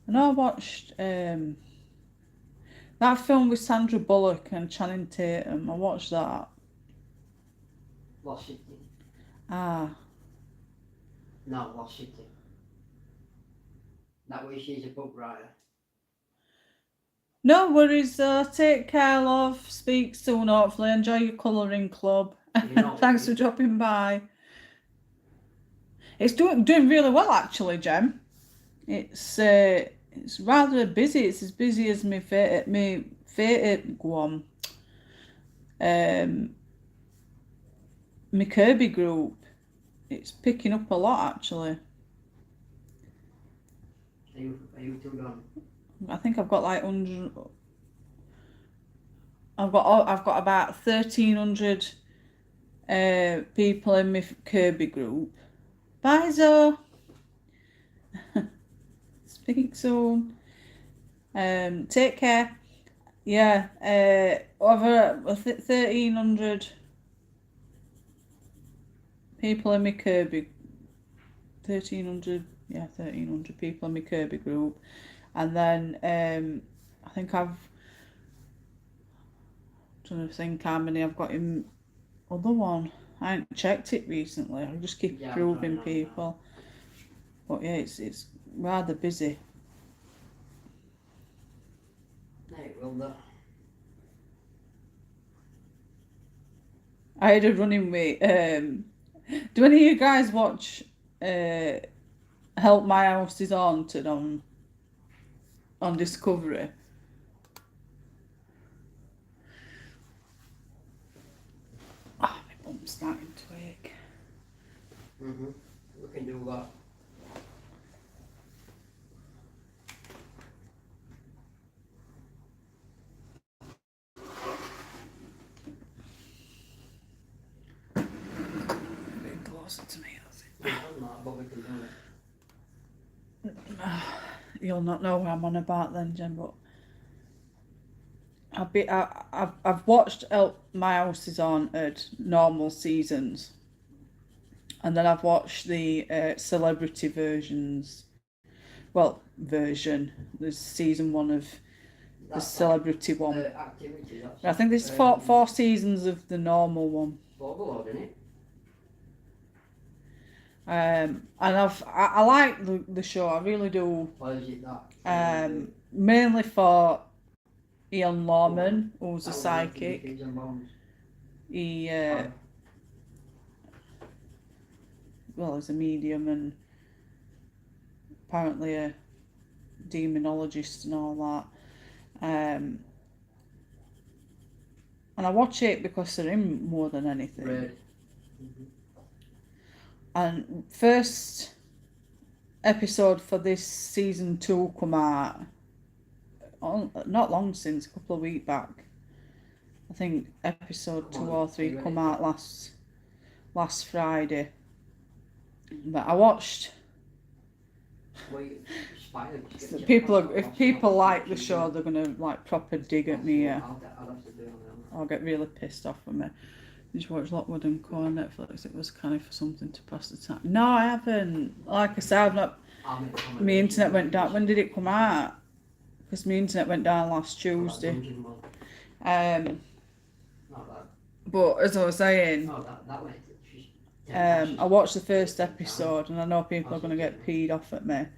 I know I watched that film with Sandra Bullock and Channing Tatum. I watched that. Lost City. Ah. No, Lost City. That way she's a book writer. No worries, take care, love. Speak soon, hopefully. Enjoy your colouring club. Thanks for dropping by. It's doing really well, actually, Jem. It's rather busy. It's as busy as my my Kirby group. It's picking up a lot, actually. Are you two done? I think I've got like 100. I've got about 1,300 people in my Kirby group. Bye, Zoe. Speak soon. Take care. Yeah. Over 1,300 people in my Kirby. 1,300. Yeah, 1,300 people in my Kirby group, and then I think I'm trying to think how many I've got in other one. I haven't checked it recently. I just keep approving people. But yeah, it's rather busy. Hey, well done. I had a running with do any of you guys watch Help My House Is Haunted on Discovery? Oh, my bum's starting to ache. We can do that. Closer to me, that's it. I'm not, but we can do it. You'll not know what I'm on about then, Jen, but I've watched My House Is Haunted normal seasons, And then I've watched the celebrity versions. Well, version. There's season 1 of the That's celebrity one. activity. That's I think there's four seasons of the normal one. Overload, isn't it? And I like the show. I really do. Or is it that? Mainly for Ian Lawman, who's a That psychic. Pigs and Bones. He well, he's a medium and apparently a demonologist and all that. And I watch it because of him more than anything. Red. And first episode for this season 2 come out not long since, a couple of weeks back. I think episode 2 or 3 come out last Friday. But I watched. If people like the show, they're gonna like proper dig at me. I'll get really pissed off with me. Did you watch Lockwood and Co on Netflix? It was kind of for something to pass the time. No, I haven't. Like I said, I've not. My internet went down. When did it come out? Because my internet went down last Tuesday. But as I was saying, I watched the first episode, and I know people are going to get peed off at me.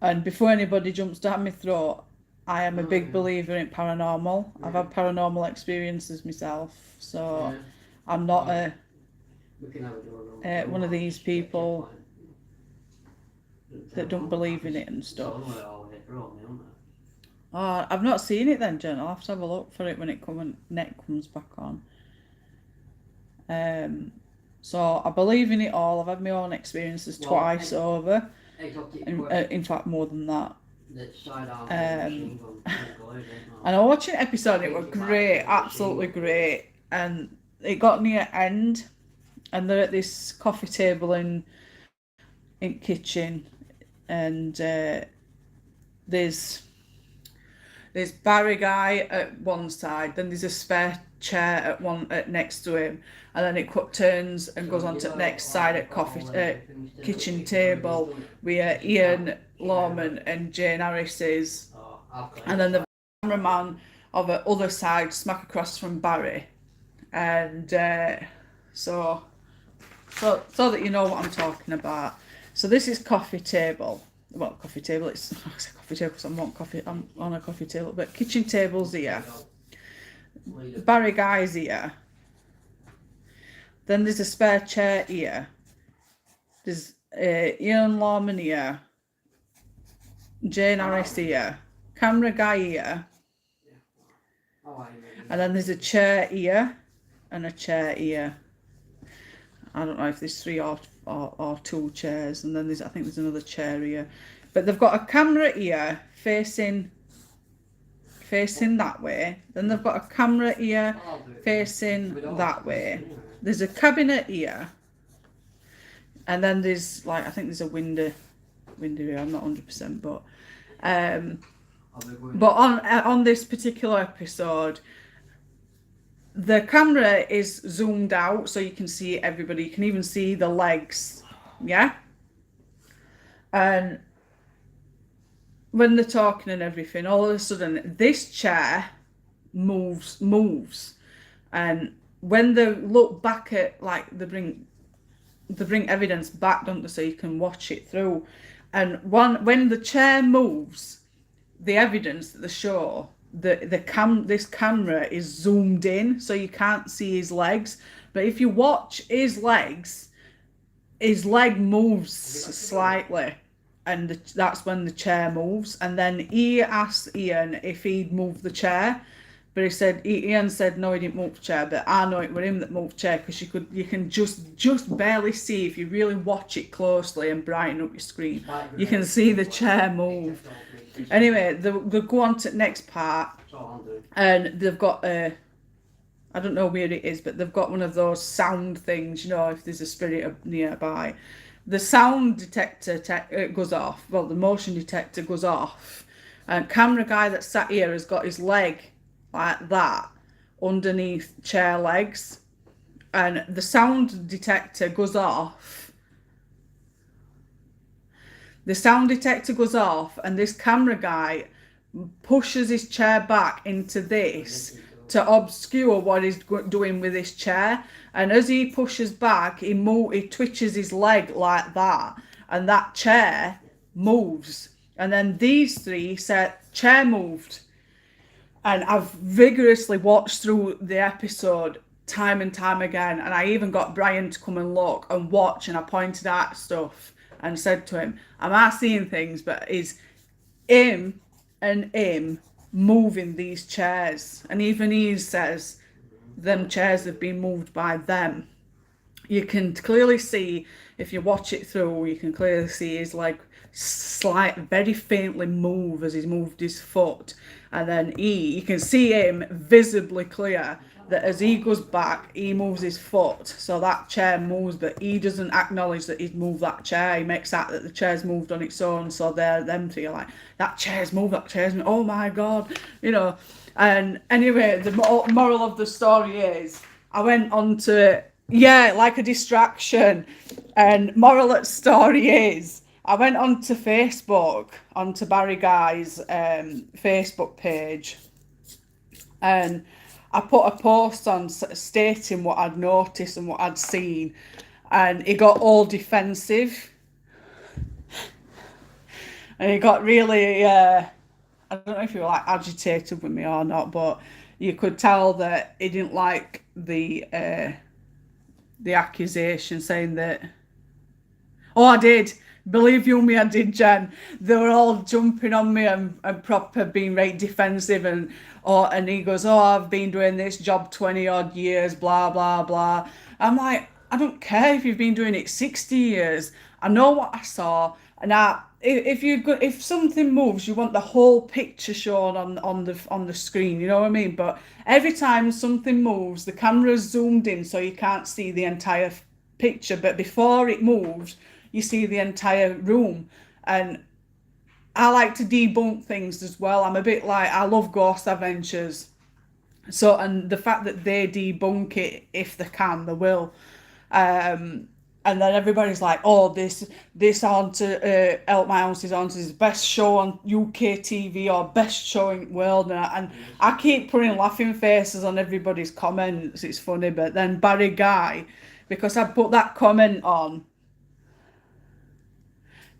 And before anybody jumps down my throat, I am a big believer in paranormal. I've had paranormal experiences myself, so I'm not one of these people that don't believe in it and stuff. Oh, I've not seen it then, Jen. I'll have to have a look for it when net comes back on. So I believe in it all. I've had my own experiences twice over. In fact, more than that. And I watched an episode, it was great, absolutely great. And it got near end, and they're at this coffee table in kitchen, and there's Barry guy at one side, then there's a spare chair at next to him, and then it turns and goes on to the next side at kitchen table where Ian Lawman and Jane Harris is, and then the cameraman of the other side smack across from Barry, and so that you know what I'm talking about. So this is coffee table. Well, coffee table. I say coffee table because I'm on a coffee table, but kitchen table's here. Barry guy's here. Then there's a spare chair here. There's Ian Lawman here. Jane Harris here. Camera guy here. And then there's a chair here and a chair here. I don't know if there's 3 or 2 chairs, and then I think there's another chair here. But they've got a camera here facing that way. Then they've got a camera here facing that way. There's a cabinet here, and then there's I think there's a window here. I'm not 100%, but on this particular episode, the camera is zoomed out so you can see everybody. You can even see the legs, yeah? And when they're talking and everything, all of a sudden, this chair moves. And when they look back at, they bring evidence back, don't they, so you can watch it through. And when the chair moves, the evidence that they show, this camera is zoomed in, so you can't see his legs. But if you watch his legs, his leg moves slightly, and that's when the chair moves. And then he asked Ian if he'd moved the chair, but Ian said no, he didn't move the chair. But I know it was him that moved the chair, because you can just barely see, if you really watch it closely and brighten up your screen, you can see the chair move. Anyway, they go on to the next part, and they've got I don't know where it is, but they've got one of those sound things, if there's a spirit nearby. The sound detector goes off, well, the motion detector goes off, and camera guy that sat here has got his leg like that underneath chair legs, and the sound detector goes off. The sound detector goes off, and this camera guy pushes his chair back into this to obscure what he's doing with his chair. And as he pushes back, he twitches his leg like that, and that chair moves. And then these three said, chair moved. And I've vigorously watched through the episode time and time again. And I even got Brian to come and look and watch, and I pointed out stuff and said to him, am I seeing things? But is him and him moving these chairs? And even he says them chairs have been moved by them. You can clearly see, if you watch it through, you can clearly see his leg very faintly move as he's moved his foot. And then you can see him visibly clear that as he goes back, he moves his foot, so that chair moves, but he doesn't acknowledge that he's moved that chair. He makes out that the chair's moved on its own, so them three are like, that chair's moved, oh my God, you know. And anyway, the moral of the story is, I went on to, like a distraction, and moral of the story is, I went onto Facebook, onto Barry Guy's Facebook page, and I put a post on stating what I'd noticed and what I'd seen, and he got all defensive. And he got really, I don't know if he was like agitated with me or not, but you could tell that he didn't like the accusation, saying that, oh, I did. Believe you me, I did, Jen. They were all jumping on me and proper being very defensive, and he goes, oh, I've been doing this job 20 odd years, blah, blah, blah. I'm like, I don't care if you've been doing it 60 years. I know what I saw. And if something moves, you want the whole picture shown on the screen, you know what I mean? But every time something moves, the camera's zoomed in so you can't see the entire picture. But before it moves, you see the entire room. And I like to debunk things as well. I'm a bit like, I love Ghost Adventures. So, and the fact that they debunk it, if they can, they will. And then everybody's like, oh, this Haunted, Help My House is Haunted is the best show on UK TV or best show in the world. And I keep putting laughing faces on everybody's comments. It's funny. But then Barry Guy, because I put that comment on,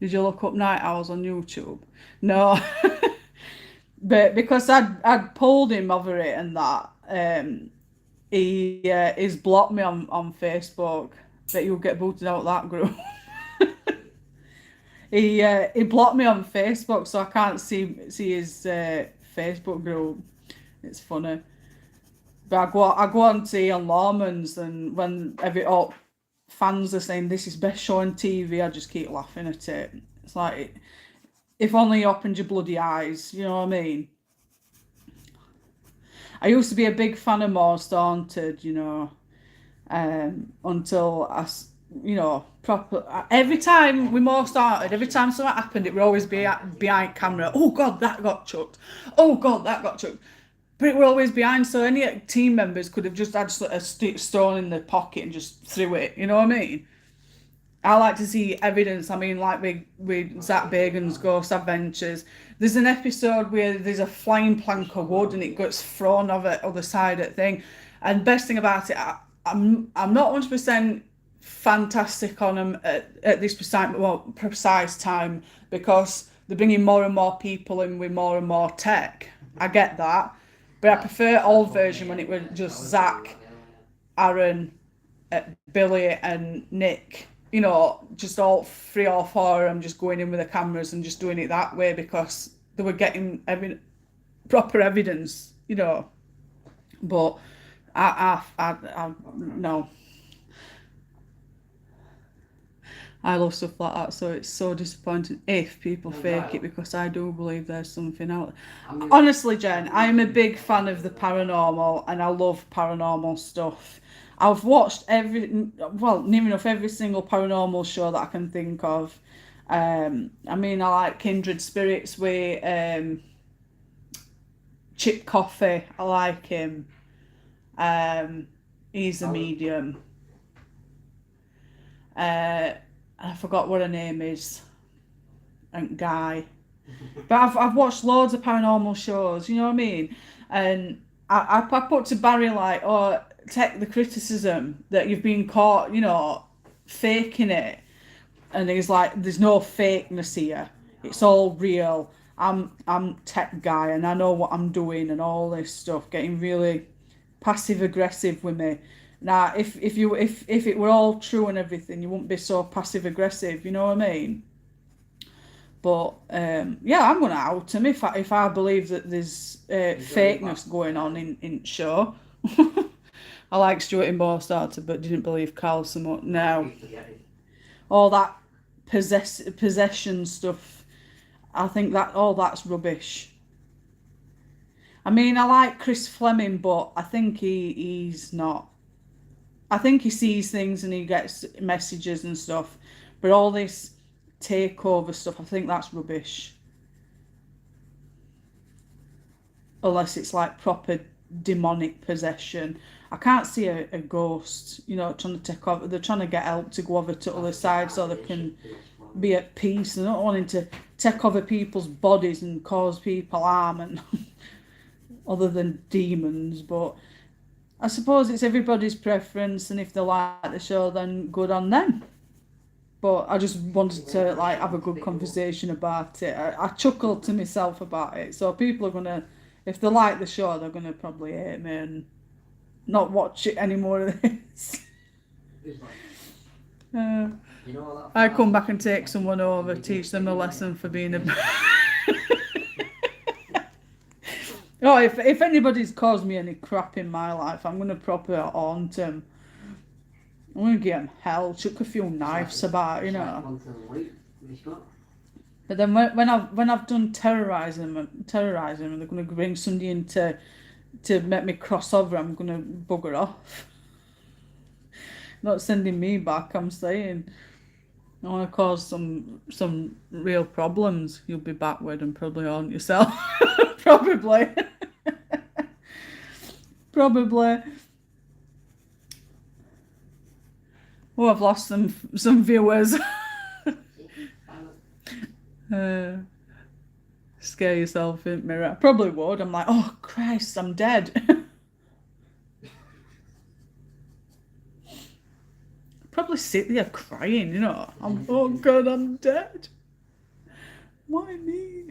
did you look up Night Owls on YouTube? No. But because I'd pulled him over it and that, he's blocked me on Facebook. Bet you'll get booted out of that group. He blocked me on Facebook, so I can't see his Facebook group. It's funny. But I go on to Ian Lawman's, and when fans are saying this is best show on TV, I just keep laughing at it. It's like, if only you opened your bloody eyes, you know what I mean? I used to be a big fan of Most Haunted, you know, until I, you know, every time we Most Haunted, every time something happened, it would always be behind camera. Oh God, that got chucked. Oh God, that got chucked. But it were always behind, so any team members could have just had a stone in their pocket and just threw it, you know what I mean? I like to see evidence. I mean, like with Zach Bagan's Ghost Adventures, there's an episode where there's a flying plank of wood and it gets thrown over the other side of the thing. And best thing about it, I'm not 100% fantastic on them at this precise time, because they're bringing more and more people in with more and more tech. I get that. But I prefer old version when it was just Zach, Aaron, Billy and Nick. You know, just all 3 or 4 of them just going in with the cameras and just doing it that way, because they were getting proper evidence, you know. But I no. I love stuff like that, so it's so disappointing if people fake it, because I do believe there's something out there. Honestly, Jen, I'm a big fan of the paranormal, and I love paranormal stuff. I've watched every single paranormal show that I can think of. I mean, I like Kindred Spirits with Chip Coffey. I like him. He's a medium. I forgot what her name is, and Guy. But I've watched loads of paranormal shows, you know what I mean? And I put to Barry like, oh, take the criticism that you've been caught, you know, faking it. And he's like, there's no fakeness here. It's all real. I'm tech guy and I know what I'm doing and all this stuff, getting really passive aggressive with me. Now, if it were all true and everything, you wouldn't be so passive aggressive. You know what I mean? But yeah, I'm gonna out him if I believe that there's fakeness going on in show. I like Stuart in Starter, but didn't believe Carl so much. No, all that possession stuff. I think that all that's rubbish. I mean, I like Chris Fleming, but I think he's not. I think he sees things and he gets messages and stuff, but all this takeover stuff, I think that's rubbish. Unless it's like proper demonic possession. I can't see a ghost, you know, trying to take over. They're trying to get help to go over to the other side so they can be at peace. They're not wanting to take over people's bodies and cause people harm, and other than demons. But I suppose it's everybody's preference, and if they like the show, then good on them. But I just wanted to like have a good conversation about it. I chuckled to myself about it. So people are gonna, if they like the show, they're gonna probably hate me and not watch it anymore of this. I come back and take someone over, teach them a lesson for being a. Oh, if anybody's caused me any crap in my life, I'm gonna proper haunt them. I'm gonna give them hell, chuck a few knives about, you know. But then when I've done terrorising them, and they're gonna bring somebody in to make me cross over, I'm gonna bugger off. Not sending me back, I'm saying. I want to cause some real problems. You'll be backward and probably haunt yourself. Probably. Probably. Oh, I've lost some viewers. Scare yourself in mirror. I probably would. I'm like, oh Christ, I'm dead. Probably sit there crying, you know. Oh God, I'm dead. Why me?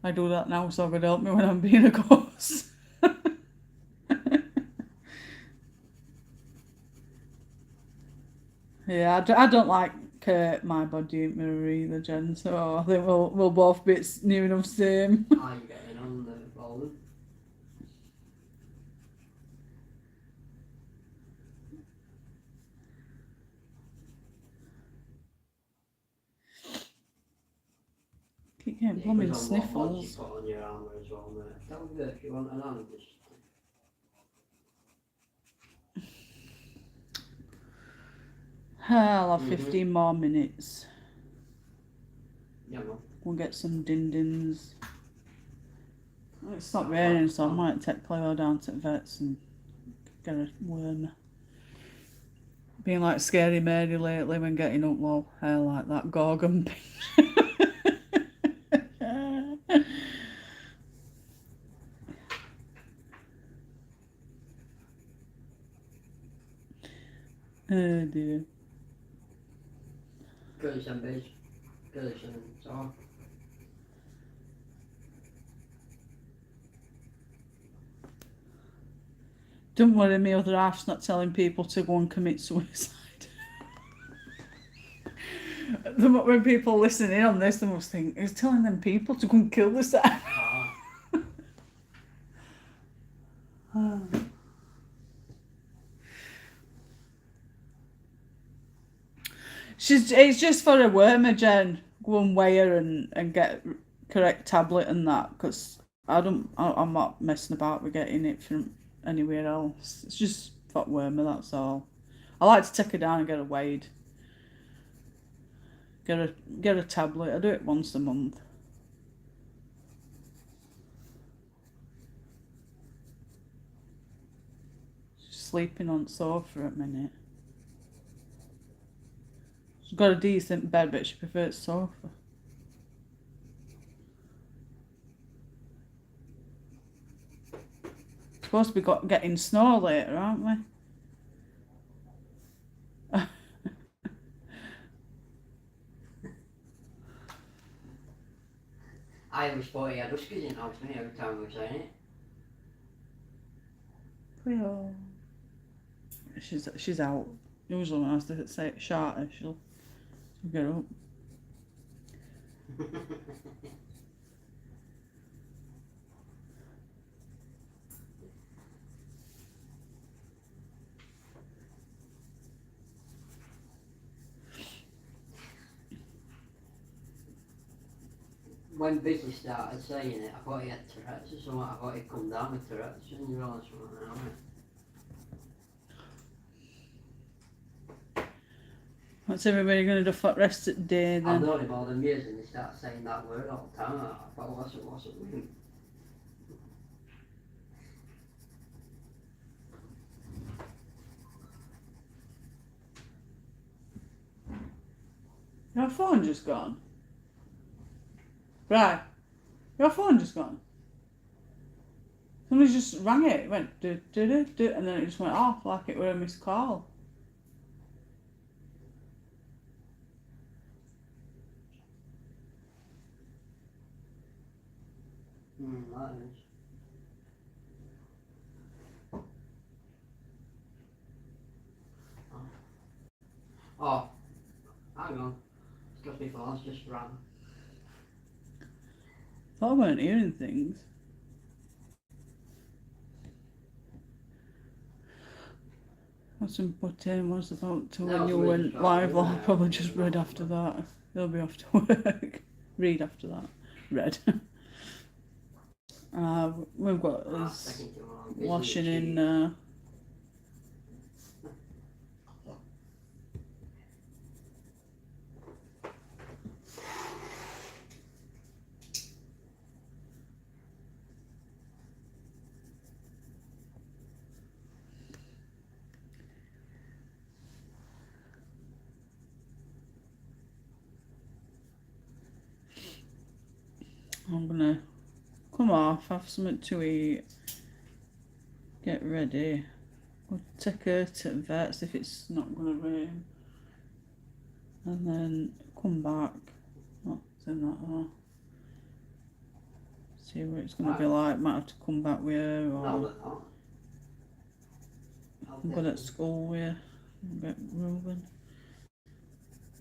I do that now so God help me when I'm being a ghost. Yeah, I don't like my body mirror either, Jen. So I think we'll both be near enough same. I'm getting on the phone. Keep getting blooming sniffles. What you put on your armour as well, mate. Tell me if you want an arm. I'll have 15 more minutes. Yeah, no. We'll get some din-dins. It's not raining, so I might take Cleo down to the vets and get a worm. Being like Scary Mary lately when getting up low hair like that Gorgon picture. Oh dear. Görüşen beş. Görüşen sağ. Don't worry, my other half's not telling people to go and commit suicide. When people listen in on this, they must think, he's telling them people to go and kill themselves. It's just for a wormer, Jen. Go and weigh her and get correct tablet and that, because I'm not messing about with getting it from anywhere else. It's just for wormer, that's all. I like to take her down and get her weighed. Get a tablet. I do it once a month. sleeping on the sofa at minute. She's got a decent bed, but she prefers sofa. Supposed to be getting snow later, aren't we? I always thought he had huskies in house, me, every time we were saying it. Cleo. She's out. Usually when I have to say it shorter, she'll get up. When Vicky started saying it, I thought he had Tourette's or something. I thought he'd come down with Tourette's, and you realise something now, innit? What's everybody going to do for the rest of the day I've then? known him all them years and he started saying that word all the time. I thought, what's it with him? Your phone just gone. Right. Your phone just gone. Somebody just rang it. It went do do do do, and then it just went off like it were a missed call. That is. Oh, hang on. It's because my phone's just rang. Thought I weren't hearing things. What's some potato was about to when you went live. I'll probably just read after that. They'll be off to work. Read after that. Read. We've got us Second to one. washing in. I'm gonna come off, have something to eat, get ready. We'll take her to the vets if it's not gonna rain, and then come back. Oh, send that off. See what it's gonna be like. Might have to come back with her, No, or they're not. I'm good at school with her. Get Ruben.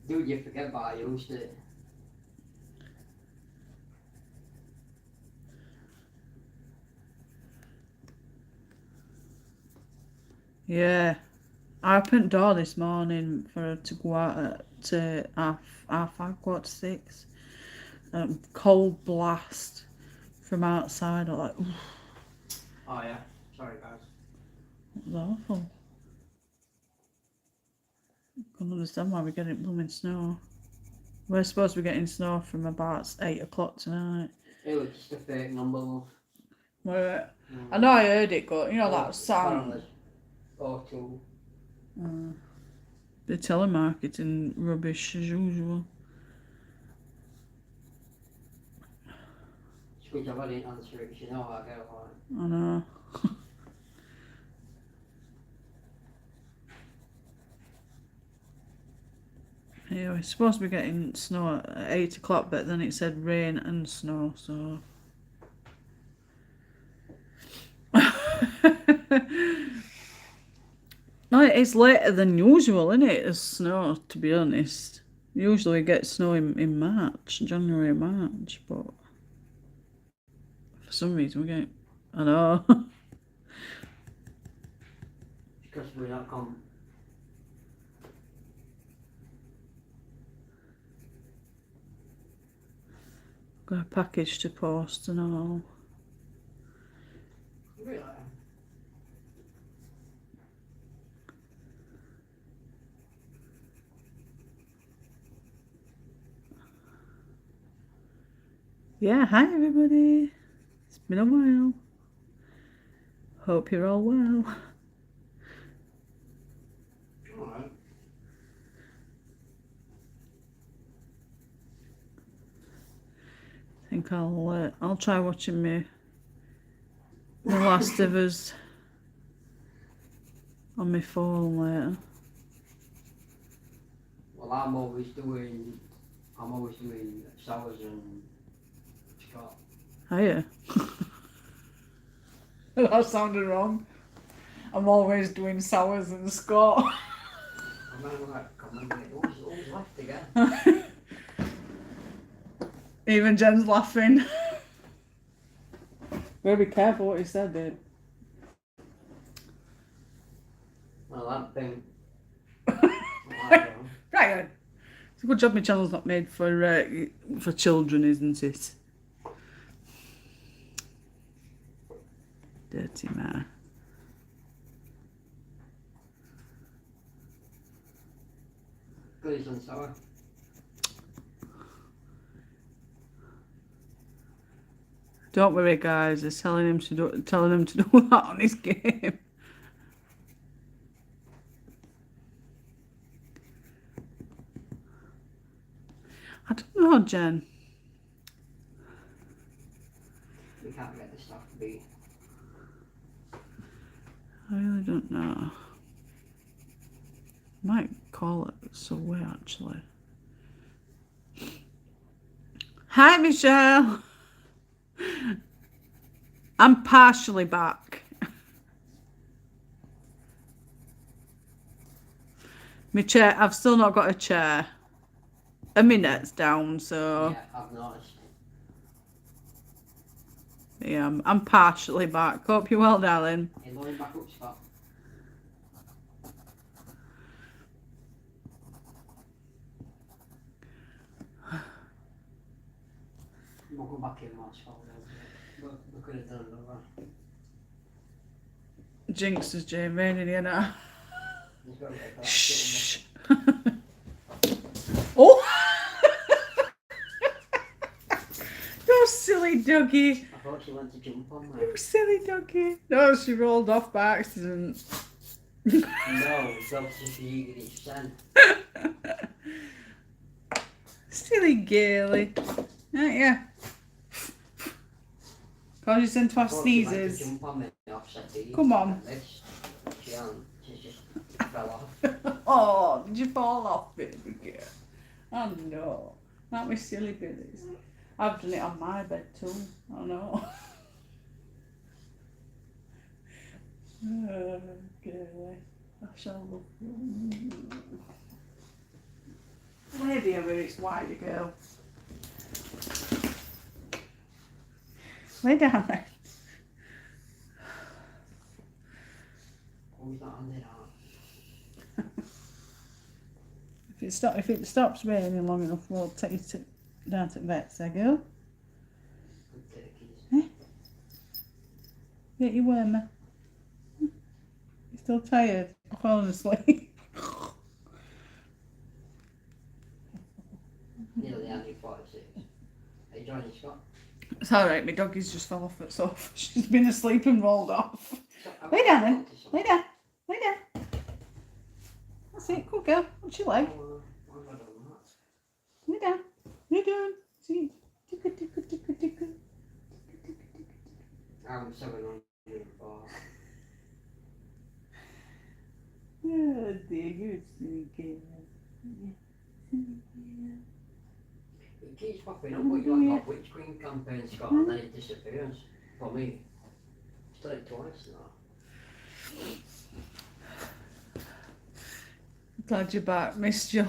Dude, you forget about I used to. Yeah, I opened the door this morning for her to go out at half 5, 5:45. Cold blast from outside. I'm like, oof, Oh yeah, sorry guys. it was awful. Can't understand why we're getting blooming snow. We're supposed to be getting snow from about 8 o'clock tonight. It was just a fake number, love. I know I heard it, but you know that sound. Apparently. O2. The telemarketing rubbish as usual. It's good job I didn't answer it, 'cause you know how I get it like. I know. Yeah, we're supposed to be getting snow at 8 o'clock, but then it said rain and snow, so. No, it's later than usual, isn't it? The snow, to be honest. Usually we get snow in March, January, March, but for some reason we get. I know. Because we're not come. Got a package to post and all. Really? Yeah, hi everybody. It's been a while. Hope you're all well. think I'll try watching me The Last of Us on my phone later. Well, I'm always doing sours and Scott. Are you? That sounded wrong. I'm always doing sours and Scott. I remember that comment, always left again. Even Jen's laughing. Better be careful what you said, babe. Well, that thing. Right. It's a good job my channel's not made for children, isn't it? Dirty man. Goodies and sour. Don't worry, guys. They're telling him to do that on his game. I don't know, Jen. We can't get this stuff to be. I really don't know. Might call it Subway actually. Hi, Michelle. I'm partially back. My chair, I've still not got a chair. And my net's down, so Yeah, I've noticed. yeah, I'm partially back. Hope you're well, darling. You're going back up, Scott. We'll go back in March, Scott. We could have done another. Jinx is Jane Vane in here now. He's got to get that Shh. Oh! You silly doggy. I thought she went to jump on me. You silly doggy. No, she rolled off by accident. No, that's just the eager each son. Silly girly. Aren't you? Cause you sent to have sneezes. Jump on me, offset the Come on. She just fell off. Oh, did you fall off, baby girl? Oh no. Not my silly billies. I've done it on my bed too. Oh no. Oh, girly. I shall love you. Lady where it's wider, girl. Lay down there. Who's that on there? If it stops raining long enough, we'll take you down to the vet's, there, girl. Get your wormer. You're still tired? I'm falling asleep. Nearly only 46. Are you joining Scott? It's alright, my doggy's just fell off at sofa. She's been asleep and rolled off. Lay down then. Lay down. Lay down. That's it. Good girl. What's your leg? Lay down. Lay down. See. Ticka, ticka, ticka, ticka. I'm 704. Oh dear, you're silly girl. It keeps popping up, but you like got witch queen campaign, Scott, and then it disappears. For me. It's done it twice now. Glad you're back. Missed you.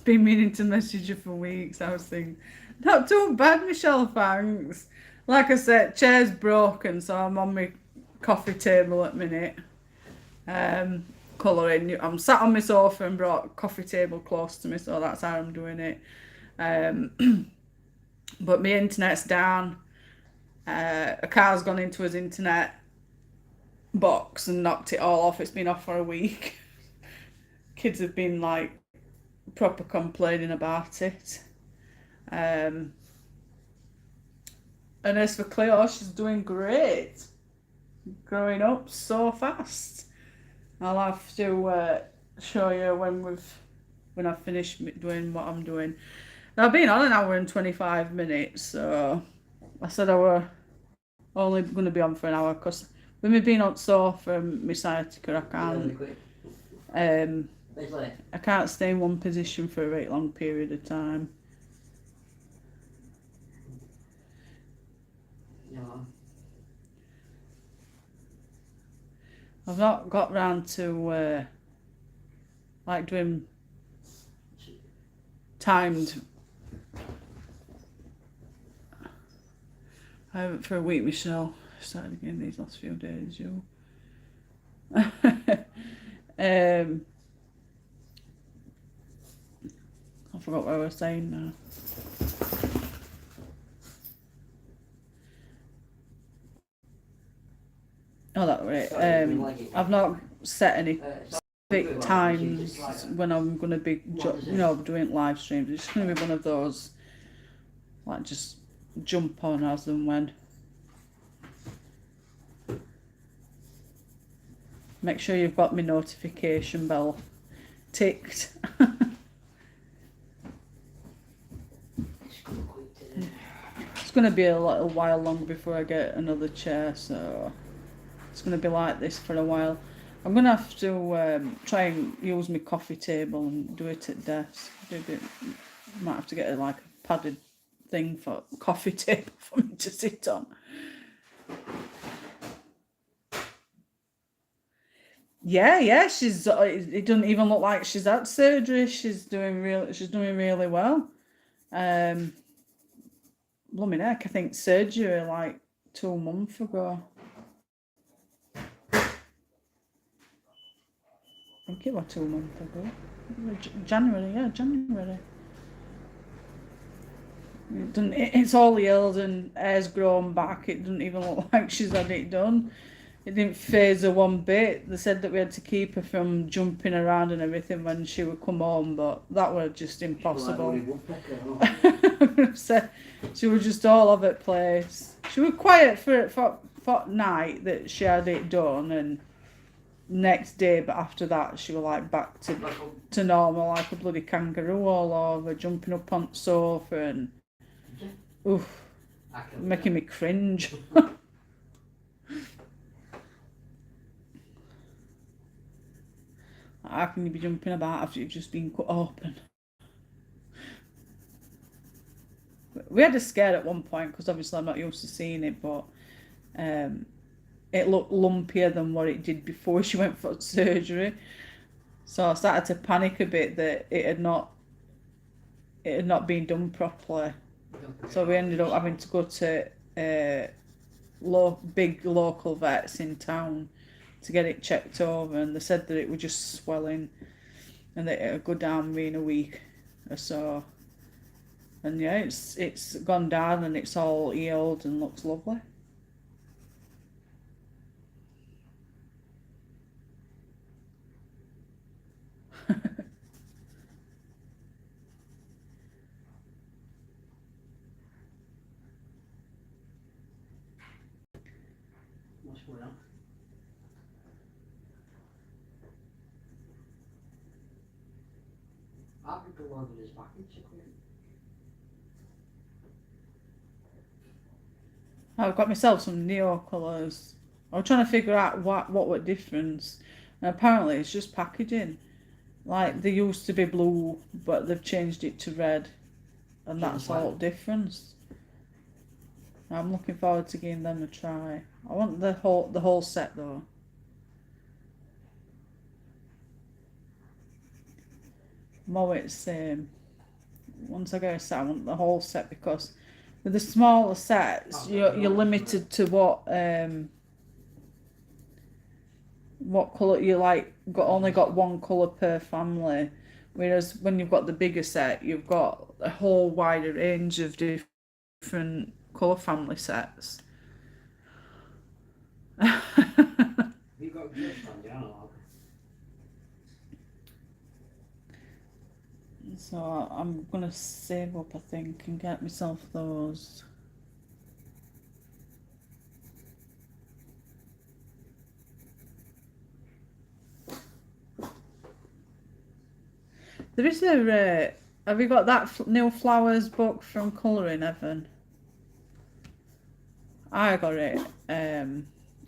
Been meaning to message you for weeks. I was thinking, not too bad, Michelle, thanks. Like I said, chair's broken, so I'm on my coffee table at the minute. Colouring. I'm sat on my sofa and brought a coffee table close to me, so that's how I'm doing it. But my internet's down. A car's gone into his internet box and knocked it all off. It's been off for a week. Kids have been like proper complaining about it. And as for Cleo, she's doing great. Growing up so fast. I'll have to show you when I've finished doing what I'm doing. Now, I've been on an hour and 25 minutes, so I said I were only going to be on for an hour because with me being on sofa and my sciatica, I can't stay in one position for a very long period of time. No. I've not got round to like doing timed. I haven't for a week, Michelle. Started again these last few days, you. I forgot what I was saying now. Oh, that was it. I've not set any specific times when I'm going to be, doing live streams. It's going to be one of those, like, just jump on as and when. Make sure you've got my notification bell ticked. It's going to be a little while long before I get another chair, so it's going to be like this for a while. I'm going to have to try and use my coffee table and do it at desk. Might have to get a padded thing for coffee table for me to sit on. Yeah, she's. It doesn't even look like she's had surgery. She's doing really well. Blooming heck, I think surgery like 2 months ago. I think it was 2 months ago. January. It's all healed and hair's grown back. It doesn't even look like she's had it done. It didn't phase her one bit. They said that we had to keep her from jumping around and everything when she would come home, but that was just impossible. So she was just all over the place. She was quiet for night that she had it done, and next day, but after that she was like back to normal, like a bloody kangaroo all over, jumping up on the sofa and making me cringe. How can you be jumping about after you've just been cut open? We had a scare at one point because obviously I'm not used to seeing it, but it looked lumpier than what it did before she went for surgery. So I started to panic a bit that it had not been done properly. So we ended up having to go to big local vets in town to get it checked over, and they said that it was just swelling and that it would go down in a week or so. And yeah, it's gone down and it's all healed and looks lovely. What's going on? I've been loading his package. I've got myself some Neo colours. I was trying to figure out what were difference. And apparently it's just packaging. Like they used to be blue, but they've changed it to red, and that's all difference. I'm looking forward to giving them a try. I want the whole set though. I'm always saying, once I get a set, I want the whole set, because with the smaller sets, you're limited to what colour you like. Only got one colour per family, whereas when you've got the bigger set, you've got a whole wider range of different colour family sets. You got gifts on the analog. So I'm gonna save up, I think, and get myself those. There is a. Have you got that new flowers book from Colouring Heaven? I got it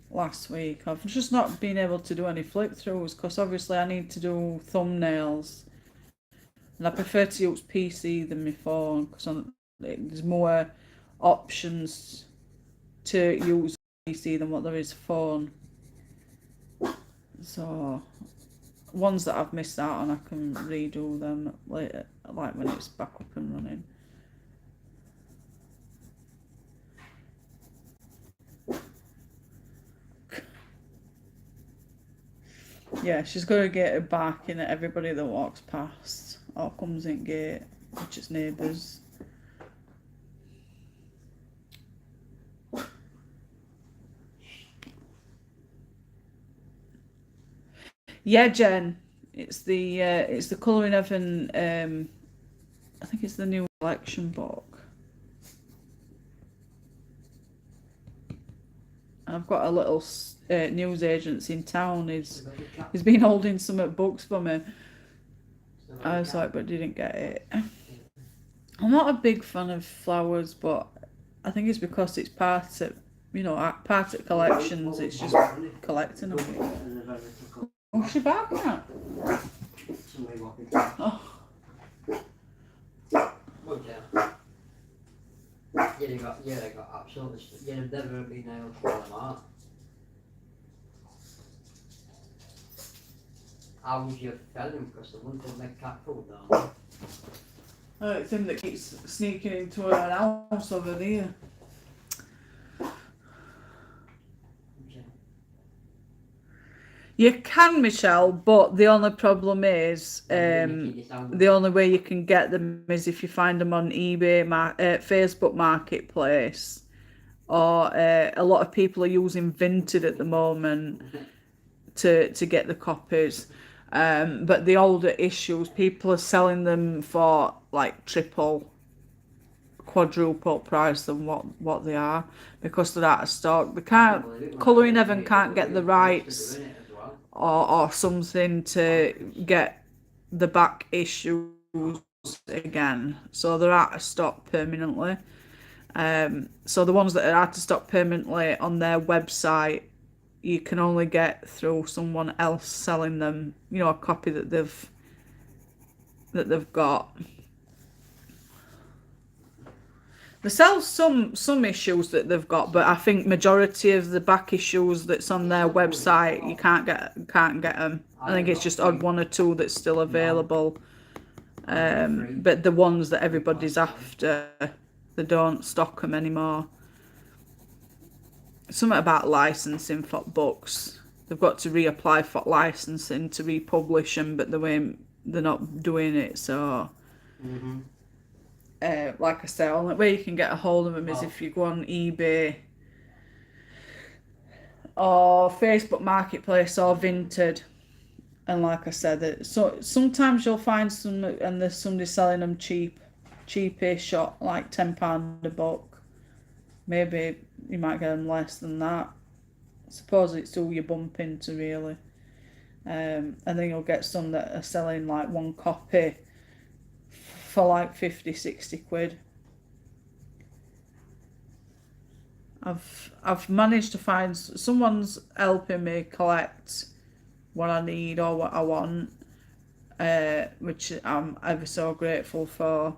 last week. I've just not been able to do any flip throughs because obviously I need to do thumbnails, and I prefer to use PC than my phone because there's more options to use PC than what there is phone. So ones that I've missed out on, I can redo them later, like when it's back up and running. Yeah, she's got to get her barking at everybody that walks past or comes in gate, which is neighbours. Yeah, Jen, it's the Colouring Heaven. I think it's the new collection book. I've got a little news agency in town. He's been holding some books for me. I was like, but didn't get it. I'm not a big fan of flowers, but I think it's because it's part of, part of collections. It's just collecting them. What's she barking at? Oh. They got absolutely. You'd never been able to pull them out. How would you tell them? Because they wouldn't make cat food down. It's him that keeps sneaking into her house over there. You can, Michelle, but the only problem is the only way you can get them is if you find them on eBay, Facebook Marketplace, or a lot of people are using Vinted at the moment to get the copies. But the older issues, people are selling them for like triple, quadruple price than what they are because they're out of stock. They can't. Colouring Heaven can't get the rights or something to get the back issues again, so they're out of stock permanently. So the ones that are out of stock permanently on their website, you can only get through someone else selling them, a copy that they've got. They sell some issues that they've got, but I think majority of the back issues that's on their website you can't get them. I think it's just odd one or two that's still available. But the ones that everybody's after, they don't stock them anymore. Something about licensing for books. They've got to reapply for licensing to republish them, but they're not doing it. So, like I said, only way you can get a hold of them is if you go on eBay or Facebook Marketplace or Vinted. And like I said, so sometimes you'll find some, and there's somebody selling them cheapish, or like £10 a book. Maybe you might get them less than that. I suppose it's all you bump into, really. And then you'll get some that are selling like one copy for like 50-60 quid. I've managed to find someone's helping me collect what I need or what I want, which I'm ever so grateful for.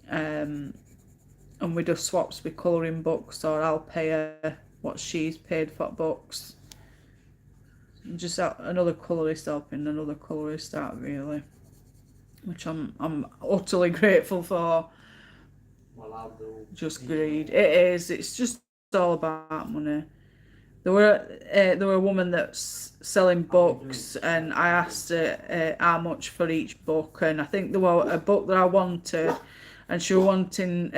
And we do swaps with colouring books, or I'll pay her what she's paid for books. Just another colourist helping another colourist out, really, which I'm utterly grateful for. Well, I'll do. Just greed. It is. It's just all about money. There were a woman that's selling books, and I asked her how much for each book, and I think there was a book that I wanted, and she was wanting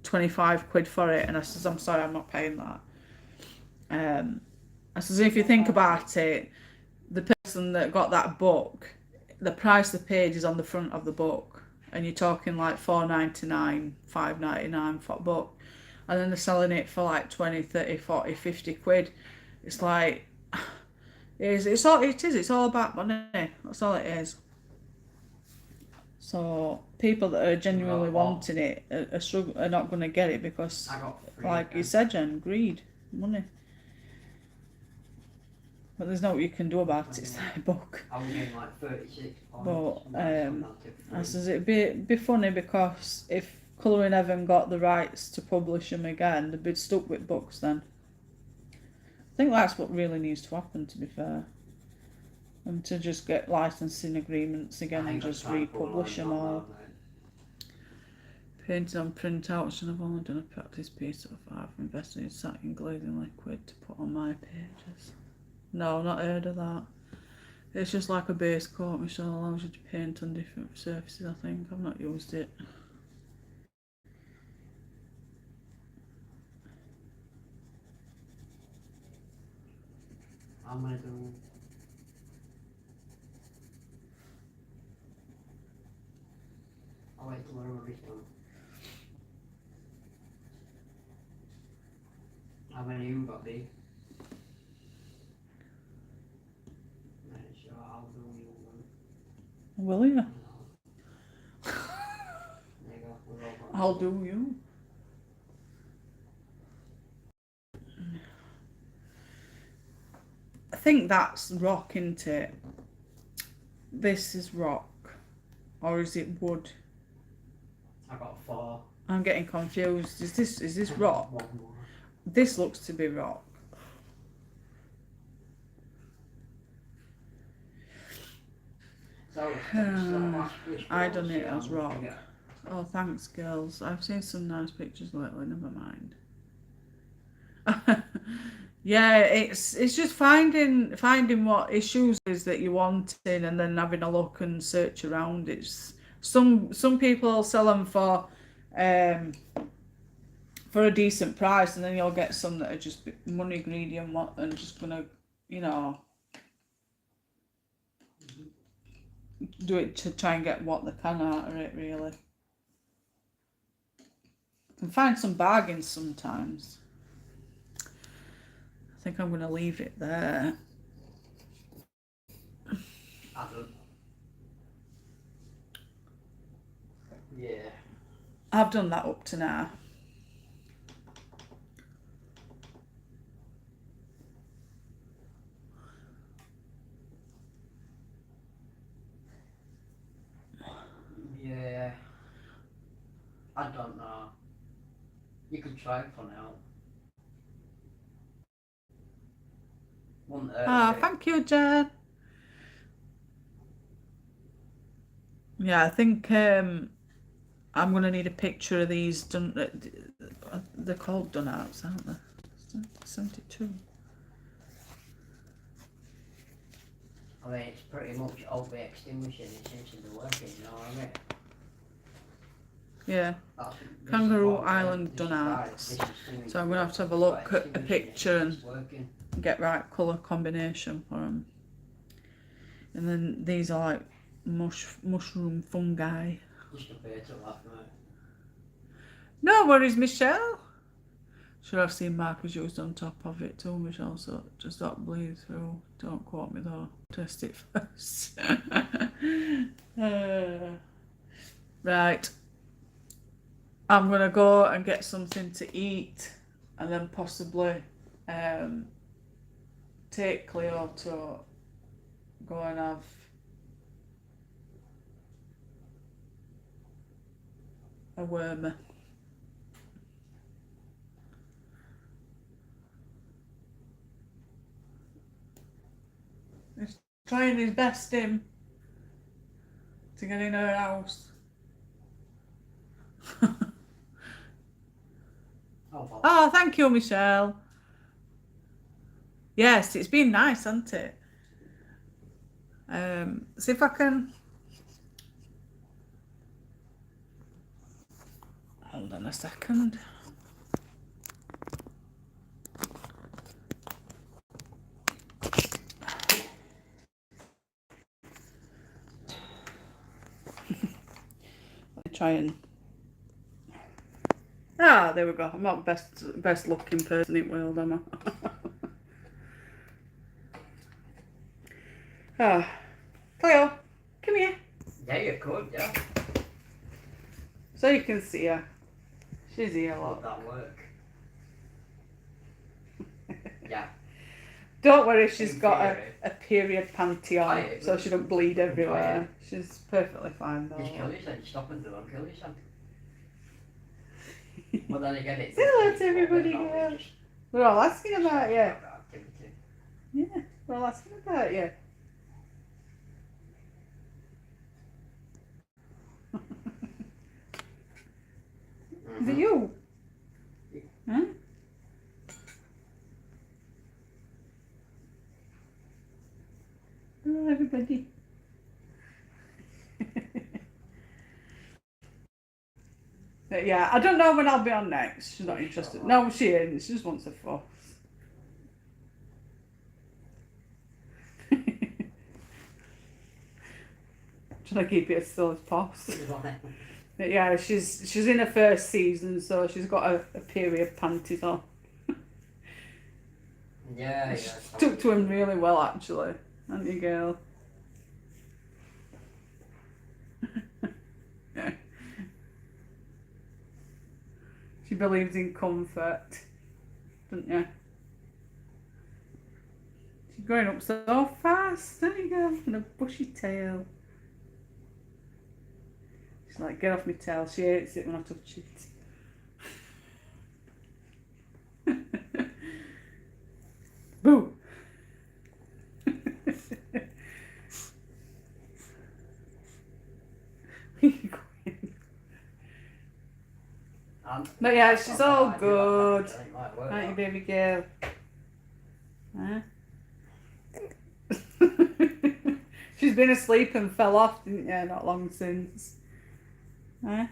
25 quid for it, and I says, I'm sorry, I'm not paying that. I says, if you think about it, the person that got that book, the price they paid is on the front of the book, and you're talking like $4.99, $5.99 for a book, and then they're selling it for like 20, 30, 40, 50 quid. It's like, it's all about money. That's all it is. So people that are genuinely Right, well- wanting it are not going to get it because, I got 3 like you then. said, Jen, greed, money. But there's no what you can do about it. It's their book. I was getting like 36 points. But, and that's gone down to I 3. says it'd be funny because if Colouring Heaven got the rights to publish them again, they'd be stuck with books then. I think that's what really needs to happen, to be fair. And to just get licensing agreements again I and think just I'm trying to pull republish line them on all. that, mate. Painted on printouts, and I've only done a practice piece of 5. Invested in satin glazing liquid to put on my pages. No, not heard of that. It's just like a base coat, Michelle, allows you to paint on different surfaces, I think. I've not used it. I'm gonna do. I'll wait till we're already done. How many you got, B? Right, sure, I'll do you one. Will you? There you go, we're all got I'll do you. I think that's rock, isn't it? This is rock. Or is it wood? I got 4. I'm getting confused. Is this rock? One more. This looks to be rock. So, I done it as rock. Oh, thanks, girls. I've seen some nice pictures lately. Never mind. Yeah, it's just finding what issues is that you want in, and then having a look and search around. It's some people sell them for a decent price, and then you'll get some that are just money greedy and just gonna, you know, do it to try and get what they can out of it, really. And find some bargains sometimes. I think I'm going to leave it there. Yeah. I've done that up to now. Yeah. I don't know. You could try it for now. Wouldn't hurt Ah, it. thank you, Jen. Yeah, I think I'm going to need a picture of these done. They're called done outs, aren't they? 72. I mean, it's pretty much over extinguishing. It seems to be working, you know what I mean? Yeah. That's, this Kangaroo is what- Island this done is right, outs. this is doing So I'm going to have to have a it's look like at a extinguishing it, picture it's and working. get right colour combination for them. And then these are like mushroom fungi. Just a bit to laugh, mate. No worries, Michelle. Should have seen markers used on top of it too, Michelle, so just don't bleed through. Don't quote me though. Test it first. Right. I'm gonna go and get something to eat and then possibly take Cleo to go and have a wormer. He's trying his best, him, to get in her house. Oh, well. Oh, thank you, Michelle. Yes, it's been nice, hasn't it? See if I can. Hold on a second. Let me try and. Ah, there we go. I'm not best looking person in the world, am I? Ah, Cleo, come here. Yeah, you could, yeah. so you can see her. She's here, Would look. that work? Yeah. Don't worry, she's In got theory. a period panty on, Aye, so she don't bleed everywhere. Aye. She's perfectly fine Just kill though. yourself, stop and don't kill yourself. But then again, it's... Say hello to everybody, girl. We're all asking about you. Activity. Yeah, we're all asking about you. Is it you? Huh? Hello, everybody. But yeah, I don't know when I'll be on next. She's not interested. No, she isn't. She just wants a fuss. Trying to keep it as still as possible. But yeah, she's in her first season, so she's got a period panties on. Yeah, She yeah. stuck to him really well, actually, hasn't you, girl? She believes in comfort, doesn't you? She's growing up so fast, there you go, and a bushy tail. She's like, get off my tail. She hates it when I touch it. Boo! Where you going? But yeah, she's all good. Aren't you, baby girl? Huh? She's been asleep and fell off, didn't you? Not long since. Huh?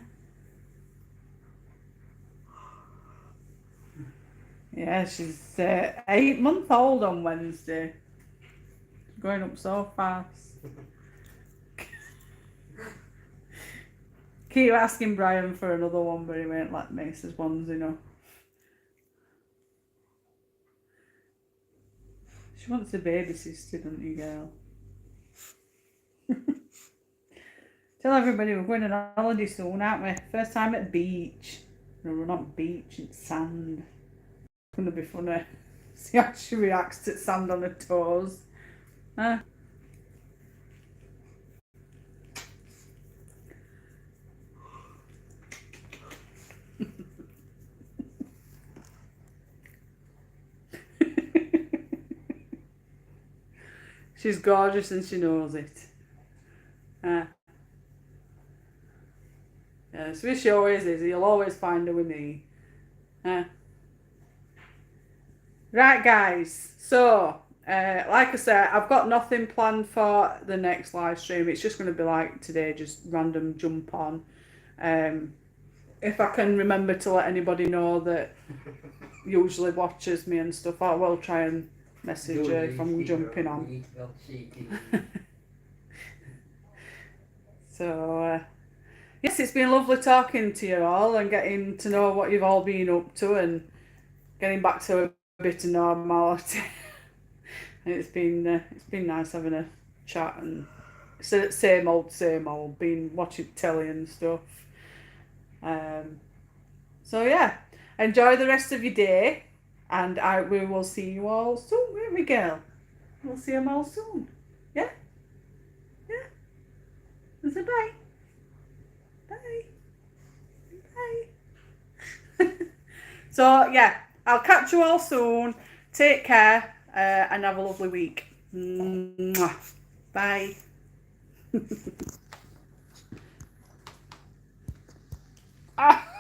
Yeah, she's 8 months old on Wednesday. Growing up so fast. Keep asking Brian for another one, but he won't let me. Says one's enough. She wants a baby sister, doesn't you, girl? Tell everybody we're going on holiday soon, aren't we? First time at beach. No, we're not beach, it's sand. It's gonna be funny. See how she reacts to sand on her toes. Huh? She's gorgeous and she knows it. Yeah, so she always is. You'll always find her with me. Right, guys. So, like I said, I've got nothing planned for the next live stream. It's just going to be like today, just random jump on. If I can remember to let anybody know that usually watches me and stuff, I will try and message her if I'm jumping on. So, yes, it's been lovely talking to you all and getting to know what you've all been up to and getting back to a bit of normality. And it's been nice having a chat and same old, been watching telly and stuff. So yeah, enjoy the rest of your day, and we will see you all soon, won't we, girl? We'll see them all soon. Yeah? Yeah? Say bye. Bye. Bye. So yeah, I'll catch you all soon. Take care and have a lovely week. Mwah. Bye. Ah.